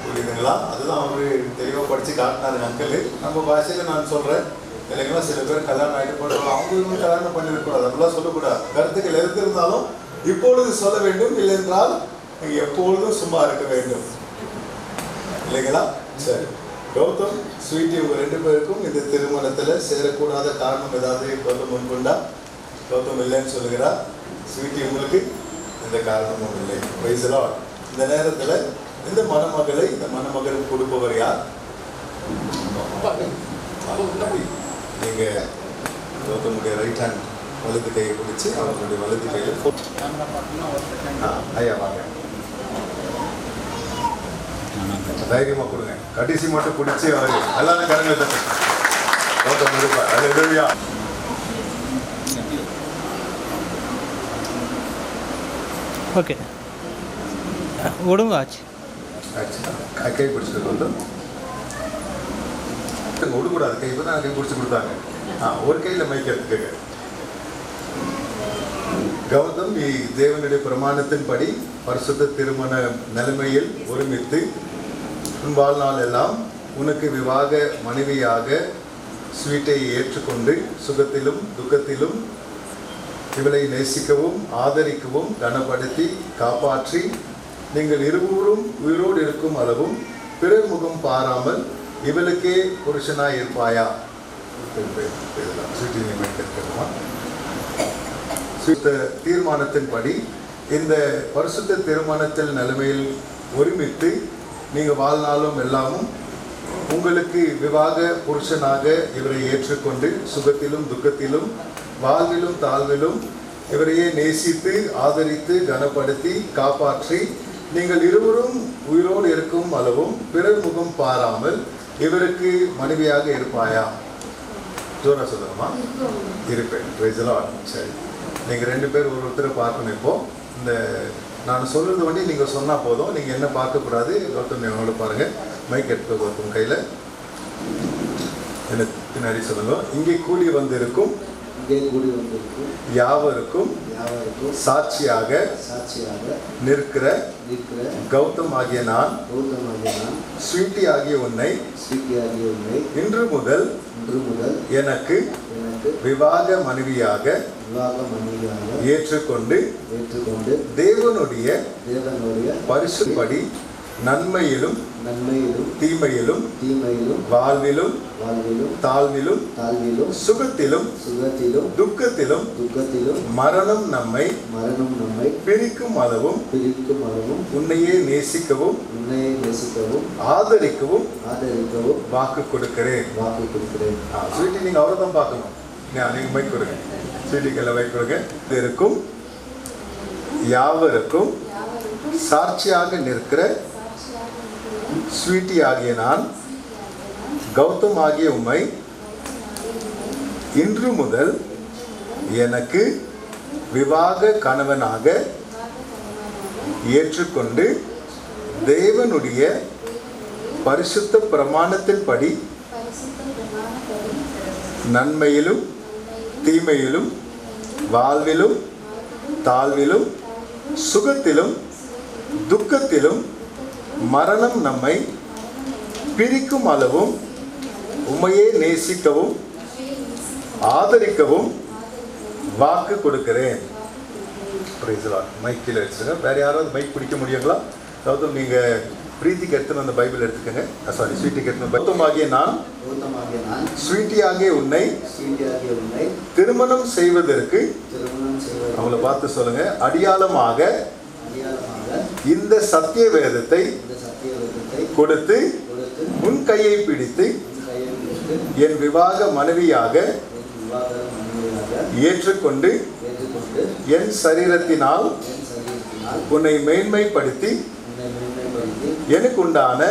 புரியுதுங்களா? அதுதான் அவரு தெளிவாக படித்து காட்டினாரு அங்கிள். நம்ம பாஷையில் நான் சொல்கிறேன் இல்லைங்களா, சில பேர் கல்யாணம் ஆகிட்டு போடுவாங்க, அவங்களும் கல்யாணம் பண்ணிருக்கூடாது, அப்படிலாம் சொல்லக்கூடாது. கருத்துக்கள் எதிர்த்திருந்தாலும் இப்பொழுது சொல்ல வேண்டும், இல்லை என்றால் நீங்கள் எப்பொழுதும் சும்மா இருக்க வேண்டும். இல்லைங்களா? சரி. கௌதம், ஸ்வீட்டி, உங்க 2 பேருக்கும் இந்த திருமணத்தில் சேரக்கூடாத காரணம் ஏதாவது கௌதம் முன்கொண்டா? கௌதம் இல்லைன்னு சொல்லுகிறார். ஸ்வீட்டி, உங்களுக்கு எந்த காரணமும் இல்லை. Praise the Lord. இந்த நேரத்தில் இந்த மணமகளை இந்த மணமகளுக்கு கொடுப்பவர் யார்? நீங்க கௌதமுடைய ரைட் ஹேண்ட் வலது கையை பிடிச்சி அவர்களுடைய வலது கையில் ஐயா வாங்க, தைரியமா கொடுங்க. கடைசி மட்டும் பிடிச்சி அவரு எல்லாரும் கரங்களை தட்டு. கௌதம் இருப்பார். அல்லேலூயா. ஓகே விடுங்க. ஆச்சு கை பிடிச்சிட்டு வந்து விடக்கூடாது. கை இப்பதான் கை பிடிச்சி கொடுத்தாங்க. ஒரு கையில் மைக் எடுத்துக்க. கௌதம் தேவனுடைய பிரமாணத்தின்படி பரிசுத்த திருமண நிலைமையில் ஒருமித்து உன் வாழ்நாள் எல்லாம் உனக்கு விவாக மனைவியாக ஸ்வீட்டை ஏற்றுக்கொண்டு சுகத்திலும் துக்கத்திலும் இவளை நேசிக்கவும் ஆதரிக்கவும் கனப்படுத்தி காப்பாற்றி நீங்கள் இருவரும் உயிரோடு இருக்கும் அளவும் பிறர் முகம் பாராமல் இவளுக்கே புருஷனாய் இருப்பாயா? தீர்மானத்தின்படி இந்த பரிசுத்த திருமணத்தில் நிலைமையில் ஒருமித்து நீங்கள் வாழ்நாளும் எல்லாமும் உங்களுக்கு விவாக புருஷனாக இவரை ஏற்றுக்கொண்டு சுகத்திலும் துக்கத்திலும் வாழ்விலும் தாழ்விலும் இவரையே நேசித்து ஆதரித்து கனப்படுத்தி காப்பாற்றி நீங்கள் இருவரும் உயிரோடு இருக்கும் அளவும் பிறர் முகம் பாராமல் இவருக்கு மனைவியாக இருப்பாயா? ஜோரா சொல்லுங்கம்மா. இருப்பேன். சரி, நீங்கள் 2 பேர் ஒருத்தரை பார்க்கணும். இப்போ இந்த நான் சொல்றது வந்து நீங்கள் சொன்னால் போதும், நீங்கள் என்ன பார்க்கக்கூடாது. கௌதம் அவங்களோட பாருங்கள், மைக் எடுத்து கௌதம் கையில் என்ன பின்னாடி சொல்லுங்க. இங்கே கூடி வந்திருக்கும் யாவருக்கும் சாட்சியாக நிற்கிற கௌதம் ஆகிய நான் ஸ்வீட்டி ஆகிய உன்னை இன்று முதல் எனக்கு விவாக மனைவியாக ஏற்றுக்கொண்டு தேவனுடைய பரிசுப்படி நன்மையிலும் தீமையிலும் வாழ்விலும் தாழ்விலும் சுகத்திலும் துக்கத்திலும் மரணம் நம்மை பிரிக்கும் அளவும் உன்னையே நேசிக்கவும் ஆதரிக்கவும் வாக்கு கொடுக்கிறேன். ஸ்வீட்டி நீங்க அவரை தான் பார்க்கணும். நீங்க மைக் கொடுங்க. ஸ்வீட்டிக்கெல்லாம் மைக் கொடுங்க. இருக்கும் யாவருக்கும் சாட்சியாக நிற்கிற ஸ்வீட்டி ஆகிய நான் கௌதம் ஆகிய உம்மை இன்று முதல் எனக்கு விவாக கணவனாக ஏற்றுக்கொண்டு தேவனுடைய பரிசுத்த பிரமாணத்தின்படி நன்மையிலும் தீமையிலும் வாழ்விலும் தாழ்விலும் சுகத்திலும் துக்கத்திலும் மரணம் நம்மை பிரிக்கும் அளவும் உம்மையே நேசிக்கவும் ஆதரிக்கவும் வாக்கு கொடுக்கிறேன். மைக்கில் வச்சுங்க. வேற யாராவது மைக் பிடிக்க முடியுங்களா? கௌதம் நீங்க பிரீத்திக்கு எடுத்துன்னு அந்த பைபிள் எடுத்துக்கங்க. சாரி, ஸ்வீட்டிக்கு எடுத்து. கௌதம் ஆகிய நான் ஸ்வீட்டி ஆகிய உன்னை திருமணம் செய்வதற்கு அவங்கள பார்த்து சொல்லுங்க. அடியாளமாக இந்த சத்திய வேதத்தை கொடுத்து உன் கையை பிடித்து என் விவாக மனைவியாக ஏற்றுக்கொண்டு என் சரீரத்தினால் உன்னை மேன்மைப்படுத்தி எனக்கு உண்டான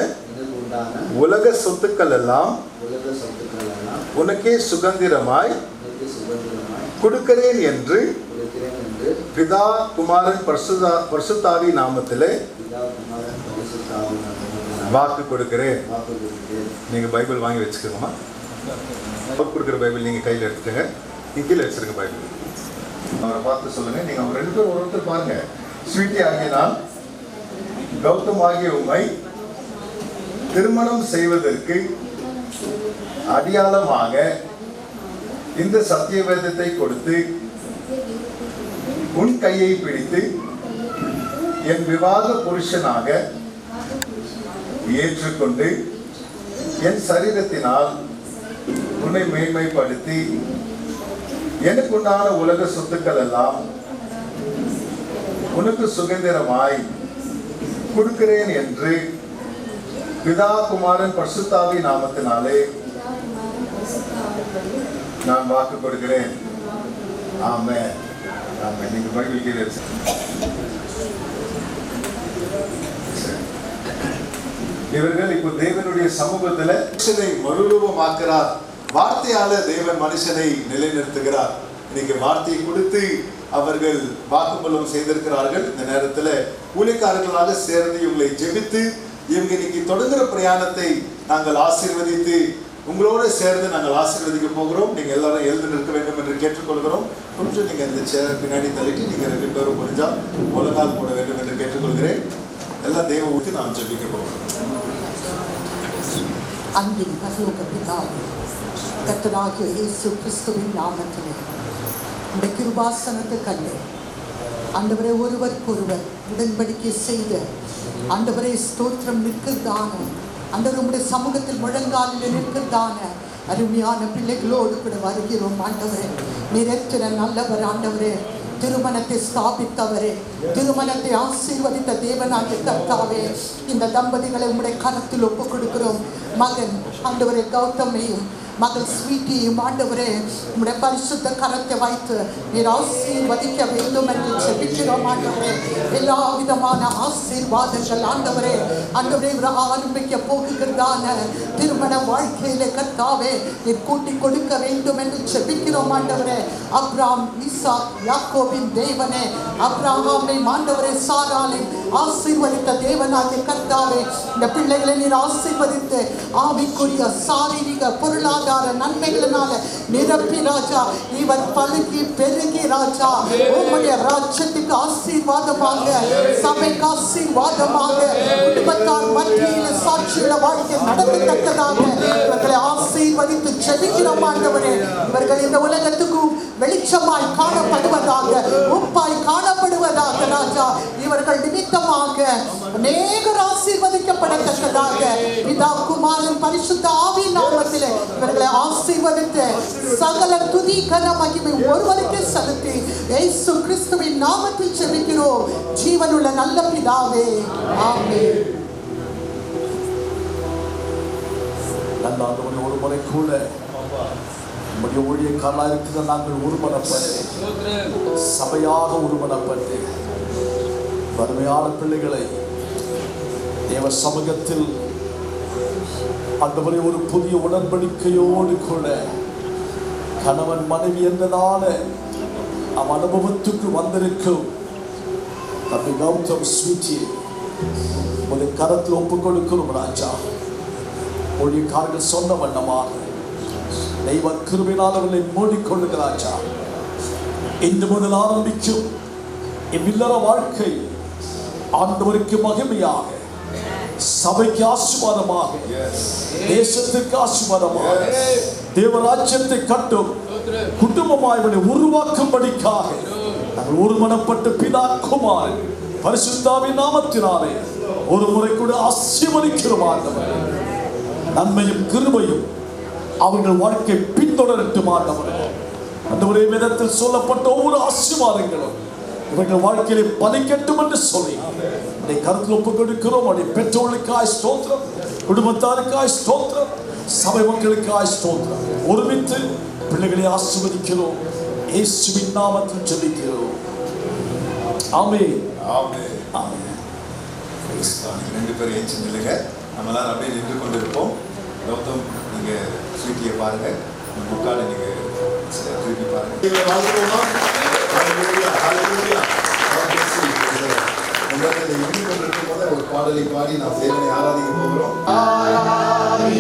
உலக சொத்துக்கள் எல்லாம் உனக்கே சுதந்திரமாய் கொடுக்கிறேன் என்று பிதா குமாரன் பரிசுத்தாவி நாமத்திலே வாக்கு கொடுக்கிறேன். நீங்க பைபிள் வாங்கி வச்சுக்கோங்கம்மா. கொடுக்குற பைபிள் நீங்க கையில் எடுத்துக்கங்க. நீங்க கீழே வச்சிருக்க பைபிள். அவரை பார்த்து சொல்லுங்க. நீங்க அவங்க 2 பேரும் ஒருத்தர் பாருங்க. ஸ்வீட்டி ஆகிய நான் கௌதம் ஆகிய உம்மை திருமணம் செய்வதற்கு அடியாளமாக இந்த சத்திய வேதத்தை கொடுத்து உன் கையை பிடித்து என் விவாக புருஷனாக ஏற்றுக்கொண்டு என் சரீரத்தினால் உன்னை மேன்மைப்படுத்தி எனக்கு உண்டான உலக சொத்துக்கள் எல்லாம் உனக்கு சுதந்திரமாய் கொடுக்கிறேன் என்று பிதா குமாரன் பரிசுத்தாவி நாமத்தினாலே நான் வாக்கு கொடுக்கிறேன். ஆமென். ஆமென். நீங்க பைபிள் கீழே இவர்கள் இப்போ தேவனுடைய சமூகத்துல மனுஷனை மறுரூபமாக்குறார். வார்த்தையால தேவன் மனுஷனை நிலைநிறுத்துகிறார். இன்னைக்கு வார்த்தையை கொடுத்து அவர்கள் வாக்குமூலம் செய்திருக்கிறார்கள். இந்த நேரத்தில் ஊழியக்காரர்களாக சேர்ந்து இவங்களை ஜெபித்து இவங்க இன்னைக்கு தொடங்குற பிரயாணத்தை நாங்கள் ஆசீர்வதித்து உங்களோட சேர்ந்து நாங்கள் ஆசீர்வதிக்க போகிறோம். நீங்கள் எல்லாரும் எழுந்து நிற்க வேண்டும் என்று கேட்டுக்கொள்கிறோம். கொஞ்சம் நீங்கள் இந்த சேர் பின்னாடி தள்ளிட்டு நீங்கள் 2 பேரும் முடிஞ்சால் முழங்கால் போட வேண்டும் என்று கேட்டுக்கொள்கிறேன். எல்லாம் தேவ ஊற்றி நாம் ஜெபிக்க போகிறோம். அன்பின் பரலோக பிதாவே, கர்த்தராகிய இயேசு கிறிஸ்துவின் நாமத்திலே இந்த கிருபாசனத்தை கண்டு ஆண்டவரே ஒருவருக்கொருவர் உடன்படிக்கை செய்த ஆண்டவரே ஸ்தோத்திரம் நிற்கிறதான ஆண்டவர் உம்முடைய சமூகத்தில் முழங்காலில் நிற்கிறதான அருமையான பிள்ளைகளோடு கூட வருகிறோம். ஆண்டவரே நிறைவேற்ற நல்லவர். ஆண்டவரே திருமணத்தை ஸ்தாபித்தவரே, திருமணத்தை ஆசீர்வதித்த தேவனாகிய கர்த்தாவே, இந்த தம்பதிகளை உம்முடைய கரத்தில் ஒப்புக் கொடுக்கிறோம். மகன் ஆண்டவரே கௌதமையும் மகள் ஸ்வீட்டியும் ஆண்டவரே உம்முடைய பரிசுத்த கரத்தை வைத்து நீர் ஆசீர்வதிக்க வேண்டும் என்று ஜெபிக்கிறோம். ஆண்டவரே எல்லா விதமான ஆசீர்வாதங்கள் ஆண்டவரே ஆரம்பிக்க போகிறதான திருமண வாழ்க்கையிலே கர்த்தாவே நீர் கூட்டி கொடுக்க வேண்டும் என்று ஜெபிக்கிறோம். ஆண்டவரே அப்ராம், ஈசாக், யாக்கோபின் தேவனே, அப்ரஹாமை ஆண்டவரே சாராளை ஆசீர்வதித்த தேவனாகிய கர்த்தாவே, இந்த பிள்ளைகளை நீர் ஆசீர்வதித்து ஆவிக்குரிய சாரீரிக பொருளாதார நன்மைகளினால நிரப்பி ராஜா, இவர் பழுகி பெருகி ராஜா உம்முடைய ராஜ்யத்துக்கு ஆசீர்வாதமாக, சபைக்கு ஆசீர்வாதமாக, குடும்பத்தார் மத்தியில் சாட்சியுள்ள வாழ்க்கை நடத்தத்தக்கதாக இவர்களை ஆசீர்வதித்து ஜெபிக்கிறோம். ஆண்டவரே இவர்கள் இந்த உலகத்துக்கு வெளிச்சமாய் காணப்படுவதாக, உப்பாய் காணப்படுவதாக ராஜா, இவர்கள் நிமித்தமாக அநேகர் ஆசீர்வதிக்கப்படத்தக்கதாக பிதா குமாரன் பரிசுத்த ஆவியின் நாமத்திலே இவர்களை ஆசீர்வதித்து சகல துதி கன மகிமை ஒருவருக்கே செலுத்தி இயேசு கிறிஸ்துவின் நாமத்தில் ஜெபிக்கிறோம் ஜீவனுள்ள நல்ல பிதாவே, ஆமென். நல்லாண்டவரே ஒரு முறை கூட நம்முடைய ஊழியக்காரனாக இருக்கிற நாங்கள் ஒருமனப்பட்டு சபையாக ஒருமனப்பட்டு வறுமையான பிள்ளைகளை தேவ சமூகத்தில் ஆண்டவரே ஒரு புதிய உடன்படிக்கையோடு கூட கணவன் மனைவி என்றதான அனுபவத்துக்கு வந்திருக்கும் தம்பி கௌதம் ஸ்வீட்டி உடைய கரத்தில் ஒப்புக் கொடுக்கிறோம் ராஜா. ஊழியக்காரர்கள் சொன்ன வண்ணமாக தெய்வ கிருபையினால் அவர்களை மூடிக்கொள்ளுங்க ராஜா. இன்று முதல் ஆரம்பிக்கும் இவ்வில்லற வாழ்க்கை ஆண்டவருக்கு மகிமையாக, சபைக்கு ஆசீர்வாதமாக, தேசத்திற்கு ஆசீர்வாதமாக, தேவராஜ்யத்தை கட்டும் குடும்பமாய் உருவாக்கும்படிக்காக நாங்கள் ஒருமனப்பட்டு பிதா குமார் பரிசுத்தாவின் நாமத்தினாலே ஒரு முறை கூட ஆசீர்வதிக்கிறோம். ஆண்டவர் நன்மையும் கிருபையும் அவர்கள் வாழ்க்கை பின்தொடரட்டும். ஆண்டவரே வேதத்தில் சொல்லப்பட்ட ஒவ்வொரு ஆசீர்வாதங்களும் இவர்கள் வாழ்க்கையிலே பலிக்கட்டும் என்று சொல்லி கருத்தில் ஒப்புக் கொடுக்கிறோம். பெற்றோர்களுக்காய் ஸ்தோத்திரம், குடும்பத்தாருக்காய் ஸ்தோத்திரம், சபை மக்களுக்காய் ஸ்தோத்திரம். ஒருமித்து பிள்ளைகளை ஆசீர்வதிக்கிறோம். இயேசுவின் நாமத்தில் ஜெபிக்கிறோம். ஆமென், ஆமென், ஆமென். 2 பேரும் ஏஞ்சி நில்லுங்க. நம்ம எல்லாரும் அப்படியே நின்று கொண்டிருப்போம். கௌதம், நீங்க ஸ்வீட்டியை பாருங்க, முக்காலை நீங்க திருப்பி பாருங்க. ஒரு பாடலை பாடி நாம் தேவனை ஆராதிக்க போகிறோம். ஆராதனை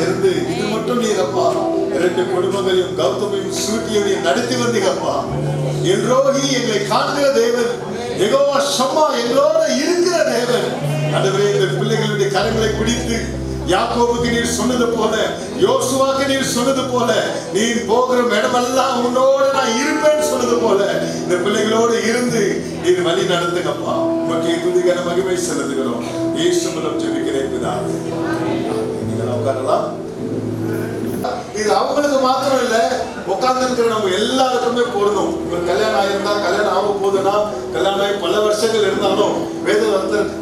இருந்து இது மட்டும் நீரப்பா 2 குடும்பங்களையும் கௌதமையும் சூட்டியையும் நடத்தி வந்தீங்கப்பா. எல்ரோஹி எங்களை காண்கிற தேவன், யெகோவா ஷம்மா எங்களோட இருக்கிற தேவன். ஆண்டவரே, இந்த பிள்ளைகளுடைய கரங்களை பிடித்து யாக்கோபுக்கு நீர் சொன்னது போல, யோசுவாக்கு நீர் சொன்னது போல, நீர் போகிற இடமெல்லாம் உன்னோட நான் இருப்பேன்னு சொன்னது போல இந்த பிள்ளைகளோடு இருந்து நீர் வழி நடத்துங்கப்பா. உமக்கு துதிகர மகிமை செலுத்துகிறோம். இயேசு மூலம் ஜெபிக்கிறேன் பிதாவே. நீங்க உட்காரலாம். இது அவங்களுக்கு மாத்திரம் இல்ல, உட்கார்ந்து இருக்கிற நம்ம எல்லாருக்குமே பொருந்தும். உங்களுக்கு கல்யாணம் ஆயிருந்தா, கல்யாணம் ஆக போதுன்னா, கல்யாணம் ஆகி பல வருஷங்கள் இருந்தாலும்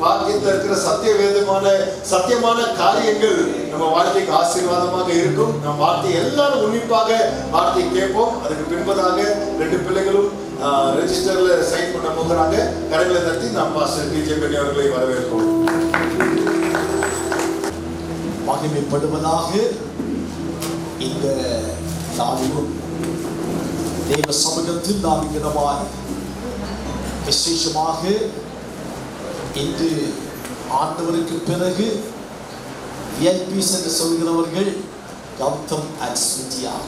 வாக்கியத்தில் இருக்கிற சத்தியமான காரியங்கள் நம்ம வாழ்க்கைக்கு ஆசீர்வாதமாக இருக்கும். நம்ம வார்த்தை எல்லாரும் உன்னிப்பாக வார்த்தையை கேட்போம். அதுக்கு பின்பதாக 2 பிள்ளைகளும் ரெஜிஸ்டர்ல சைன் பண்ண போகிறாங்க. கடைகளை தட்டி நாம் பாஸ்டர் டிஜே பென்னி அவர்களை வரவேற்போம். மகிமைப்படுவதாக. இந்த நாளிலும் தேவ சமூகத்தில் நாம் இங்கனமாய் விசேஷமாக இன்று ஆண்டவருக்கு பிறகு விஐபிஸ் என்று சொல்கிறவர்கள் கௌதம் அண்ட் ஸ்மிருதியாக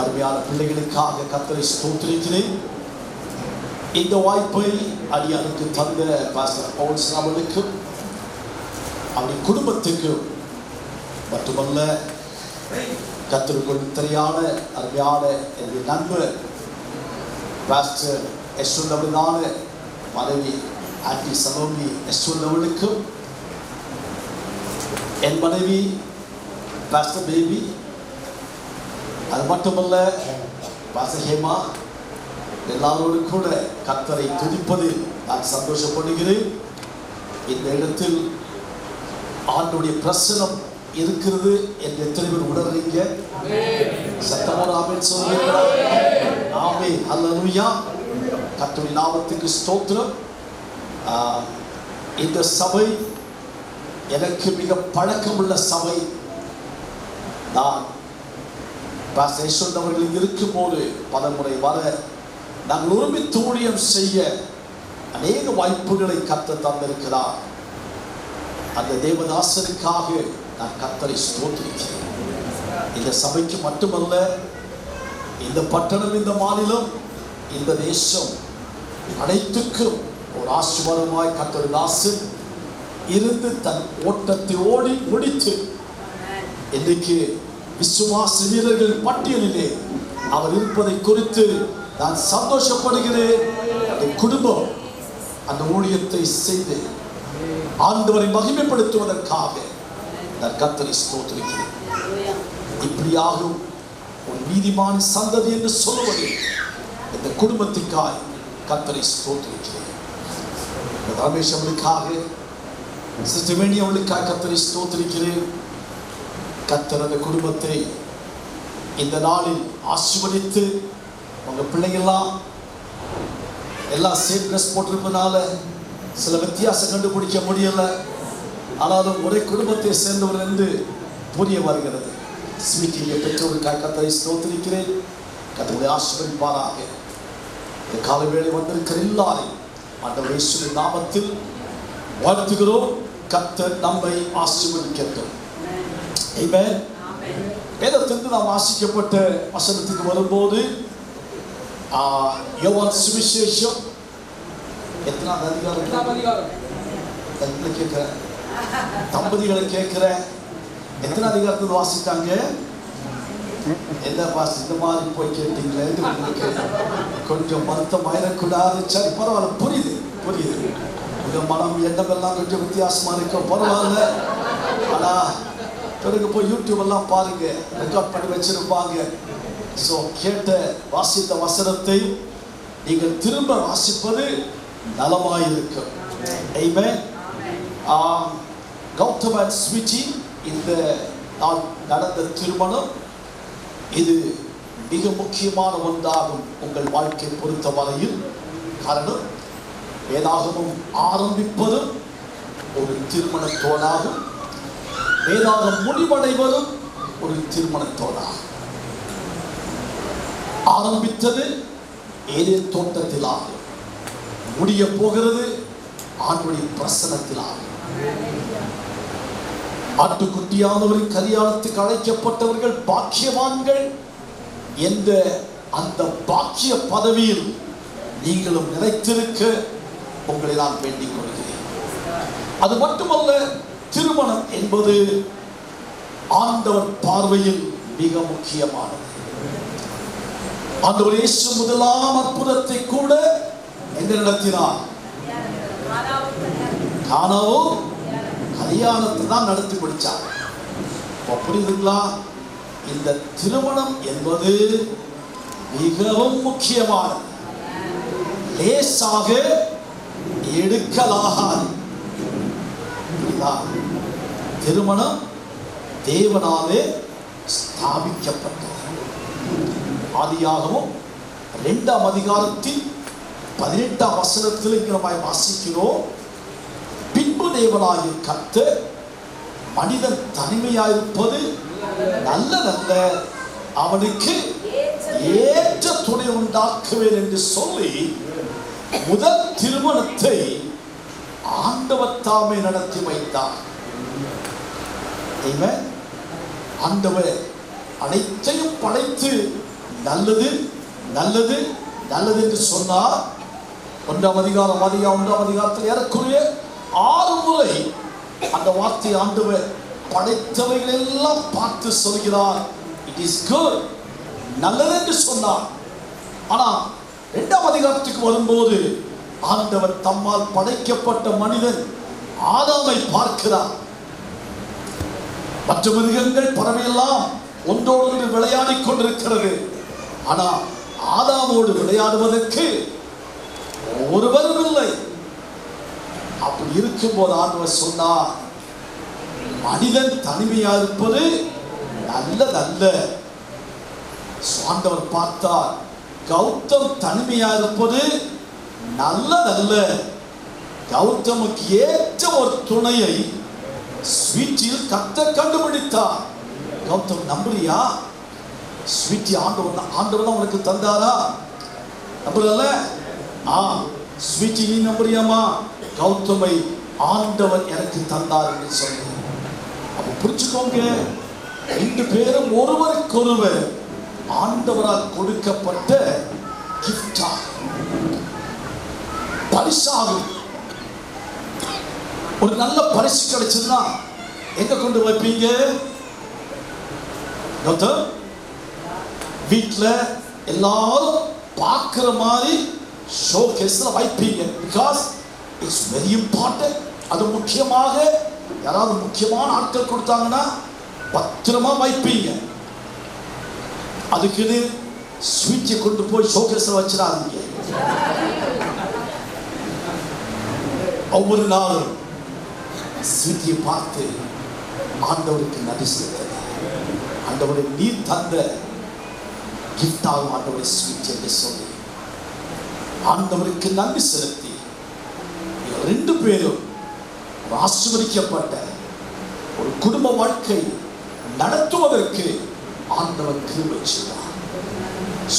அருமையான பிள்ளைகளுக்காக கர்த்தரை ஸ்தோத்திரிக்கிறேன். இந்த வாய்ப்பை அடியானுக்கு தந்த பாஸ்டர் பவுல்ஸ் அவர்களுக்கும் அவருடைய குடும்பத்துக்கும் மட்டுமல்ல, கர்த்தருக்குள் தெரியான அருமையான என்னுடைய நண்பர் பாஸ்டர் யஷ்வந்த் அவர்களான மனைவி ஆண்டி சலோமி யஷ்வந்த் அவர்களுக்கும், என் மனைவி பாஸ்டர் பேபி, அது மட்டுமல்ல பாஸ்டர் ஹேமா, எல்லாரோடும் கூட கர்த்தரை துதிப்பதில் நான் சந்தோஷப்படுகிறேன். இந்த இடத்தில் ஆண்டுடைய பிரசனம் இருக்கிறது என்று எத்தனை பேர் உணர்றீங்க? சத்தமோடு ஆமென் சொல்லுங்கள். ஆமென், அல்லேலூயா. கர்த்தருடைய நாமத்துக்கு ஸ்தோத்திரம். இந்த சபை எனக்கு மிக பழக்கமுள்ள சபை. நான் பாஸ்டர் யஷ்வந்த் அவர்கள் இருக்கும்போது பலமுறை வர நாங்கள் ஒருமித்து ஊழியம் செய்ய அநேக வாய்ப்புகளை கர்த்தர் தந்திருக்கிறார். அந்த தேவதாசனுக்காக நான் கர்த்தரை ஸ்தோத்திரிக்கிறேன். இந்த சபைக்கு மட்டுமல்ல, இந்த பட்டணம், இந்த மாநிலம், இந்த தேசம் அனைத்துக்கும் ஒரு ஆசீர்வாதமாய் கர்த்தர் தாசன் இருந்து தன் ஓட்டத்தை ஓடி முடித்து இன்றைக்கு விசுவாச வீரர்கள் பட்டியலிலே அவர் இருப்பதை குறித்து நான் சந்தோஷப்படுகிறேன். அந்த குடும்பம் அந்த ஊழியத்தை செய்து ஆண்டவரை மகிமைப்படுத்துவதற்காக நான் கர்த்தரை ஸ்தோத்திரிக்கிறேன். இப்படியாகும் ஒரு நீதிமான சந்ததி என்று சொல்லுவது இந்த குடும்பத்திற்காக கர்த்தரை ஸ்தோத்திரிக்கிறேன். ரமேஷ் அவளுக்காக, சிஸ்டர் வேணி அவளுக்காக கர்த்தரை ஸ்தோத்திரிக்கிறேன். கர்த்தர் அந்த குடும்பத்தை இந்த நாளில் ஆசீர்வதித்து, உங்க பிள்ளைங்கள்லாம் எல்லாம் சேம் ட்ரெஸ் போட்டிருப்பதால சில வித்தியாசம் கண்டுபிடிக்க முடியல. ஆனாலும் ஒரே குடும்பத்தை சேர்ந்தவர் என்று புரிய வருகிறது. ஸ்வீட்டியை பெற்றோருக்காக கர்த்தரை ஸ்தோத்திரிக்கிறேன். கர்த்தரை ஆசீர்வதிப்பாராக. இந்த காலை வேளை வந்திருக்கிற எல்லாரையும் ஆண்டவர் இயேசுவின் நாமத்தில் வாழ்த்துகிறோம். கர்த்தர் நம்மை ஆசீர்வதிக்கட்டும். ஆமென். வேதத்திலிருந்து நாம் வாசிக்கப்பட்ட வசனத்துக்கு வரும்போது யோவான் சுவிசேஷம் எத்தனாவது அதிகாரம் கேட்கிறேன், தம்பதிகளை கேட்கிறேன், எத்தனை அதிகாரத்தில் வாசித்தாங்க? என்ன பாஸ் இந்த மாதிரி போய் கேட்டீங்களே, கொஞ்சம் வருத்தம் ஆயிடக்கூடாது. சரி, பரவாயில்ல, புரியுது. உங்க மனம் எண்ணமெல்லாம் கொஞ்சம் வித்தியாசமா இருக்கும், பரவாயில்ல. ஆனா பிறகு போய் யூடியூப் எல்லாம் பாருங்க, ரெக்கார்ட் பண்ணி வச்சிருப்பாங்க. ஸோ கேட்ட வாசித்த வசனத்தை நீங்கள் திரும்ப வாசிப்பது நலமாயிருக்கும். ஆமென். கௌதம் அண்ட் ஸ்வீட்டி இந்த நாள் நடந்த திருமணம் இது மிக முக்கியமான ஒன்றாகும் உங்கள் வாழ்க்கை பொறுத்த வரையில். காரணம், வேதாகமம் ஆரம்பிப்பதும் ஒரு திருமணத்தோடாகும், வேதாகம் முடிவடைவதும் ஒரு திருமணத்தோடாகும். ஆரம்பித்தது ஏதேன் தோட்டத்திலாகும், முடிய போகிறது ஆண்டுடைய பிரசனத்திலாகும். ஆட்டுக்குட்டியானவரின் கல்யாணத்துக்கு அழைக்கப்பட்டவர்கள் பாக்கியவான்கள் என்ற அந்த பாக்கிய பதவியில் நீங்களும் நிலைத்திருக்க உங்களை நான் வேண்டிக் கொள்கிறேன். அது மட்டுமல்ல, திருமணம் என்பது ஆண்டவர் பார்வையில் மிக முக்கியமானது. ஆண்டவர் இயேசு முதலாம் அற்புதத்தை கூட எங்க நடத்தினார்? கானாவும் கல்யாணத்தை தான் நடத்தி முடிச்சார். புரியுதுங்களா? இந்த திருமணம் என்பது மிகவும் முக்கியமானது. லேசாக எடுக்கலாகாது. திருமணம் தேவனாலே ஸ்தாபிக்கப்பட்டது. ஆதியாகமம் 2ஆம் அதிகாரத்தில் 18ஆம் வசனத்தில் நம்ம வாசிக்கிறோம். பின்பு தேவனாகிய கர்த்தர் மனிதன் தனிமையாயிருப்பது நல்லதல்ல, அவனுக்கு ஏற்ற துணை உண்டாக்குவேன் என்று சொல்லி முதல் திருமணத்தை ஆண்டவர் தாமே நடத்தி வைத்தார். ஆண்டவர் அனைத்தையும் படைத்து நல்லது நல்லது நல்லது என்று சொன்னார். 1ஆம் அதிகாரத்தில் ஏறக்குறைய 6 முறை அந்த வார்த்தை ஆண்டவர் படைத்தவைகள் எல்லாம் பார்த்து சொல்கிறார், இட் இஸ் குட், நல்லது என்று சொன்னார். ஆனா 2ஆம் அதிகாரத்துக்கு வரும்போது ஆண்டவர் தம்மால் படைக்கப்பட்ட மனிதன் ஆதாமை பார்க்கிறார். மற்ற மிருகங்கள் பறவையெல்லாம் ஒன்றோடு விளையாடி கொண்டிருக்கிறது. ஆனா ஆதாமோடு விளையாடுவதற்கு ஒருவரும் இல்லை. அப்படி இருக்கும்போது ஆண்டவர் சொன்னார், மனிதன் தனிமையா இருப்பது நல்லதல்ல. ஆண்டவர் பார்த்தார், கௌதம் தனிமையா இருப்பது நல்லதல்ல. கௌதமுக்கு ஏற்ற ஒரு துணையை ஸ்வீட்டில் கர்த்தர் கண்டுபிடித்தார். கௌதம் நம்புறியா? ஸ்வீட்டி ஆண்டவர் தான் உனக்கு தந்தாரா? நம்புறல? ஸ்வீட்டி நீ நம்புறியாமா? கௌதமை ஆண்டவர் எனக்கு தந்தார் என்று சொல்லி. அப்ப புரிச்சுக்கோங்க, 2 பேரும் ஒருவருக்கொருவர் ஆண்டவரால் கொடுக்கப்பட்ட கிஃப்டா, பரிசாகும். ஒரு நல்ல பரிசு கிடைச்சதுன்னா எங்க கொண்டு வைப்பீங்க? வீட்டுல எல்லாரும் பார்க்கிற மாதிரி ஷோ கேஸ்ல வைப்பீங்க. Because it's very important. அது முக்கியமாக யாராவது முக்கியமான ஆட்கள் கொடுத்தாங்கன்னா பத்திரமா வைப்பீங்க. அதுக்குன்னு ஸ்வீட்டை கொண்டு போய் ஷோ கேஸ்ல வச்சிடாதீங்க. ஒவ்வொரு நாளும் ஸ்வீட்டியை பார்த்து ஆண்டவருக்கு நன்றி செலுத்த, ஆண்டவரை நீர் தந்த கிஃப்டாகும் ஆண்டவரை ஸ்வீட் என்று சொல்லி ஆண்டவருக்கு நன்றி செலுத்தி 2 பேரும் ஆசீர்வதிக்கப்பட்ட ஒரு குடும்ப வாழ்க்கை நடத்துவதற்கு ஆண்டவர் கிருபை செய்தார்.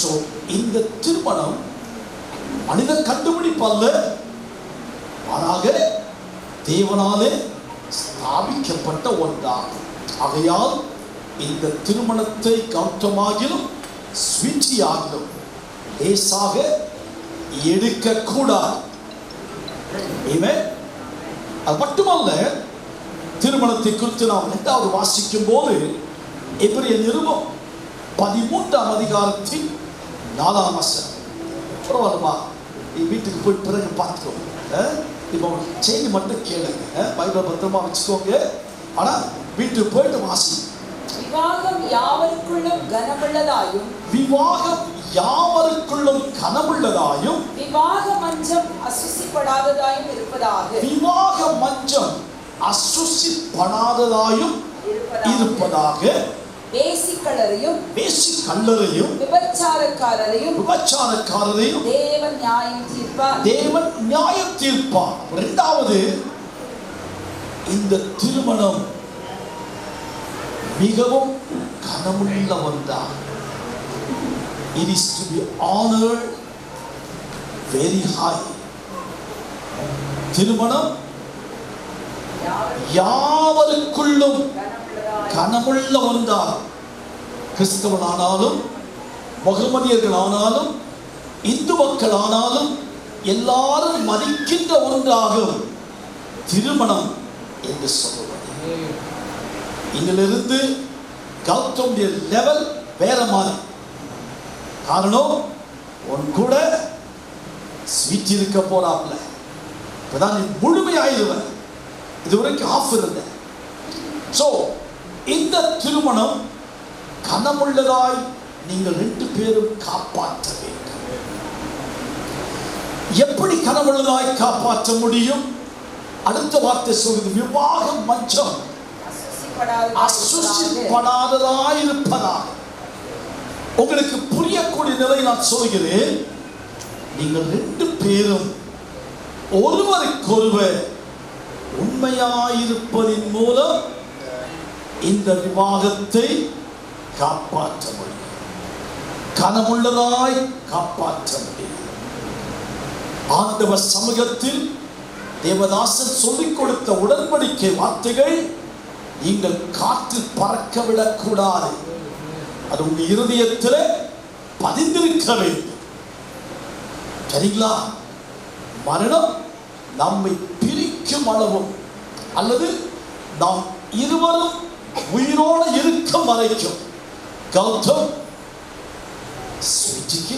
சோ இந்த திருமணம் மனித கண்டுபிடிப்பல்ல, மாறாக தேவனாலே ஸ்தாபிக்கப்பட்ட ஒன்றாகும். ஆகையால் இந்த திருமணத்தை கௌதமாகிலும் ஸ்வீட்டியாகிலும் லேசாக எடுக்க கூடாது. அது மட்டுமல்ல, திருமணத்தை குறித்து நாம் 2வது வாசிக்கும் போது எபிரேய நிருபம் 13ஆம் அதிகாரத்தில் 4ஆம் வசனம். பரவாயில்லமா, நீ வீட்டுக்கு போய் பிறகு பார்த்துக்கோங்க. இப்போ செய்தி மட்டும் கேளுங்க, பைபிள் பத்திரமா வச்சுக்கோங்க. ஆனா வீட்டுக்கு போயிட்டு வாசி. விவாகம் யாவருக்குள்ளும் கனமுள்ளதாயும், விவாகம் யாவருக்குள்ளும் கனமுள்ளதாயும், விவாக மஞ்சம் அசுசிப்படாததாயும் இருப்பதாக, விவாக மஞ்சம் அசுசிப்படாததாயும் இருப்பதாக, வேசிக்கல்லரையும் விபச்சாரக்காரரையும் தேவன் நியாயம் தீர்ப்பார். தேவன் நியாயம் தீர்ப்பார். 2வது, இந்த திருமணம் மிகவும் கனமுள்ள ஒன்றாகும். It is to be honored very high. திருமணம் யாவருக்குள்ளும் கனமுள்ள ஒன்றார். கிறிஸ்தவனானாலும் முகமதியர்களானாலும் இந்து மக்களானாலும் எல்லாரும் மதிக்கின்ற ஒன்றாகும் திருமணம் என்று சொல்லுவது. இதிலிருந்து கௌதமுடைய லெவல் வேற மாதிரி. காரணம், உன் கூட ஸ்வீட் இருக்க போறாப்ல, இப்பதான் நீ முழுமையாயிருவ. இதுவரைக்கும் ஆஃப் இருந்த. சோ இந்த திருமணம் கனமுள்ளதாய் நீங்கள் 2 பேரும் காப்பாற்ற வேண்டும். எப்படி கனமுள்ளதாய் காப்பாற்ற முடியும்? அடுத்த வார்த்தை சொல்வது, விவாக மஞ்சம் அசுசிப்படாததாயிருப்பதாக. உங்களுக்கு புரியக்கூடிய நிலை நான் சொல்கிறேன். நீங்கள் 2 பேரும் ஒருவருக்கொருவர் உண்மையாயிருப்பதின் மூலம் இந்த விவாகத்தை காப்பாற்ற முடியும். கனமுள்ளதாய் காப்பாற்ற முடியும். ஆண்டவர் சமூகத்தில் தேவதாசன் சொல்லிக் கொடுத்த உடன்படிக்கை வார்த்தைகள் நீங்கள் காற்றில் பறக்க விடக்கூடாது. அது உங்கள் இருதயத்தில் பதிந்திருக்க வேண்டும். சரிங்களா? மரணம் நம்மை பிரிக்கும் அளவும் அல்லது நாம் இருவரும் உயிரோடு இருக்கும் வரைக்கும் கௌதம் ஸ்வீட்டிக்கு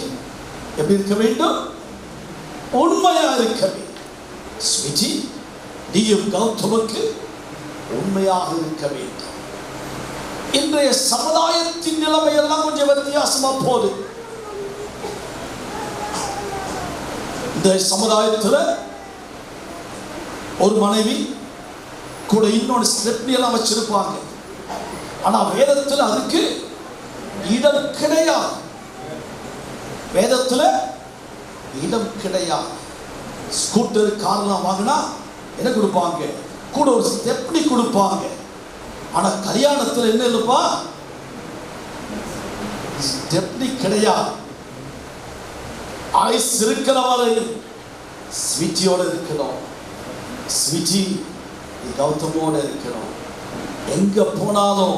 எப்படி இருக்க வேண்டும்? உண்மையா இருக்க வேண்டும். ஸ்வீட்டி, நீயும் கௌதமுக்கு உண்மையாக இருக்க வேண்டும். இன்றைய சமுதாயத்தின் நிலைமை எல்லாம் கொஞ்சம் வித்தியாசமா போகுது. இந்த சமுதாயத்தில் ஒரு மனைவி கூட இன்னொரு ஸ்டெப்னி எல்லாம் வச்சிருப்பாங்க. ஆனா வேதத்தில் அதுக்கு இடம் கிடையாது. வேதத்தில் இடம் கிடையாது. ஸ்கூட்டர் கார்லாம் வாங்கினா என்ன கொடுப்பாங்க? கூட ஒரு ஸ்டெப்னி கொடுப்பாங்க. ஆனா கல்யாணத்தில் என்ன இருப்பா? ஸ்டெப்னி கிடையாது. ஆயுஸ் இருக்கிற வரை ஸ்வீட்டியோட இருக்கணும். ஸ்வீட்டி கௌதமோட இருக்கணும். எங்க போனாலும்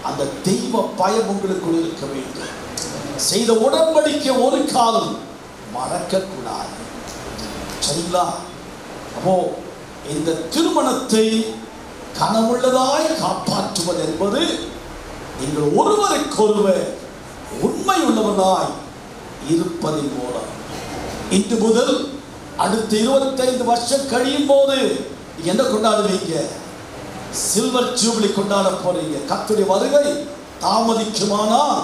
அந்த தெய்வ பயம் உங்களுக்குள் இருக்க வேண்டும். செய்த உடன்படிக்கை ஒரு காலம் மறக்க கூடாது. சரிங்களா? அப்போ இந்த திருமணத்தை கனமுள்ளதாய் காப்பாற்றுவது என்பது நீங்கள் ஒருவருக்கொருவர் உண்மை உள்ளவராய் இருப்பதின் மூலம். இன்று முதல் அடுத்த 25 வருஷம் கழியும் போது என்ன கொண்டாடுவீங்க? சில்வர் ஜூபிலி கொண்டாட போறீங்க. கர்த்தருடைய வருகை தாமதிக்குமானால்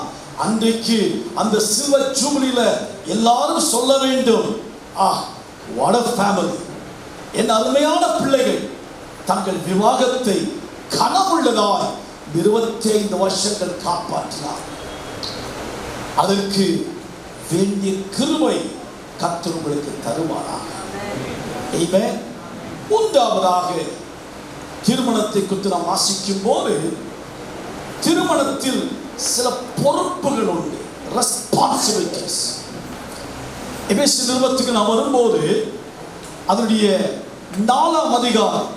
அன்றைக்கு அந்த சில்வர் ஜூபிலியில எல்லாரும் சொல்ல வேண்டும், what a family, என் அருமையான பிள்ளைகள் தங்கள் விவாகத்தை கனவுள்ளதாய் 25 வருஷங்கள் காப்பாற்றினார். அதற்கு வேண்டிய கிருபை கர்த்தர் உங்களுக்கு தருவாராக. ஆமென். மூன்றாவதாக திருமணத்தை குறித்து நாம் வாசிக்கும் போது திருமணத்தில் சில பொறுப்புகள் உண்டு, ரெஸ்பான்சிபிலிட்டிஸ். எபேசியர் நிருபத்துக்கு நாம் வரும்போது அதனுடைய 4ஆம் அதிகாரம்,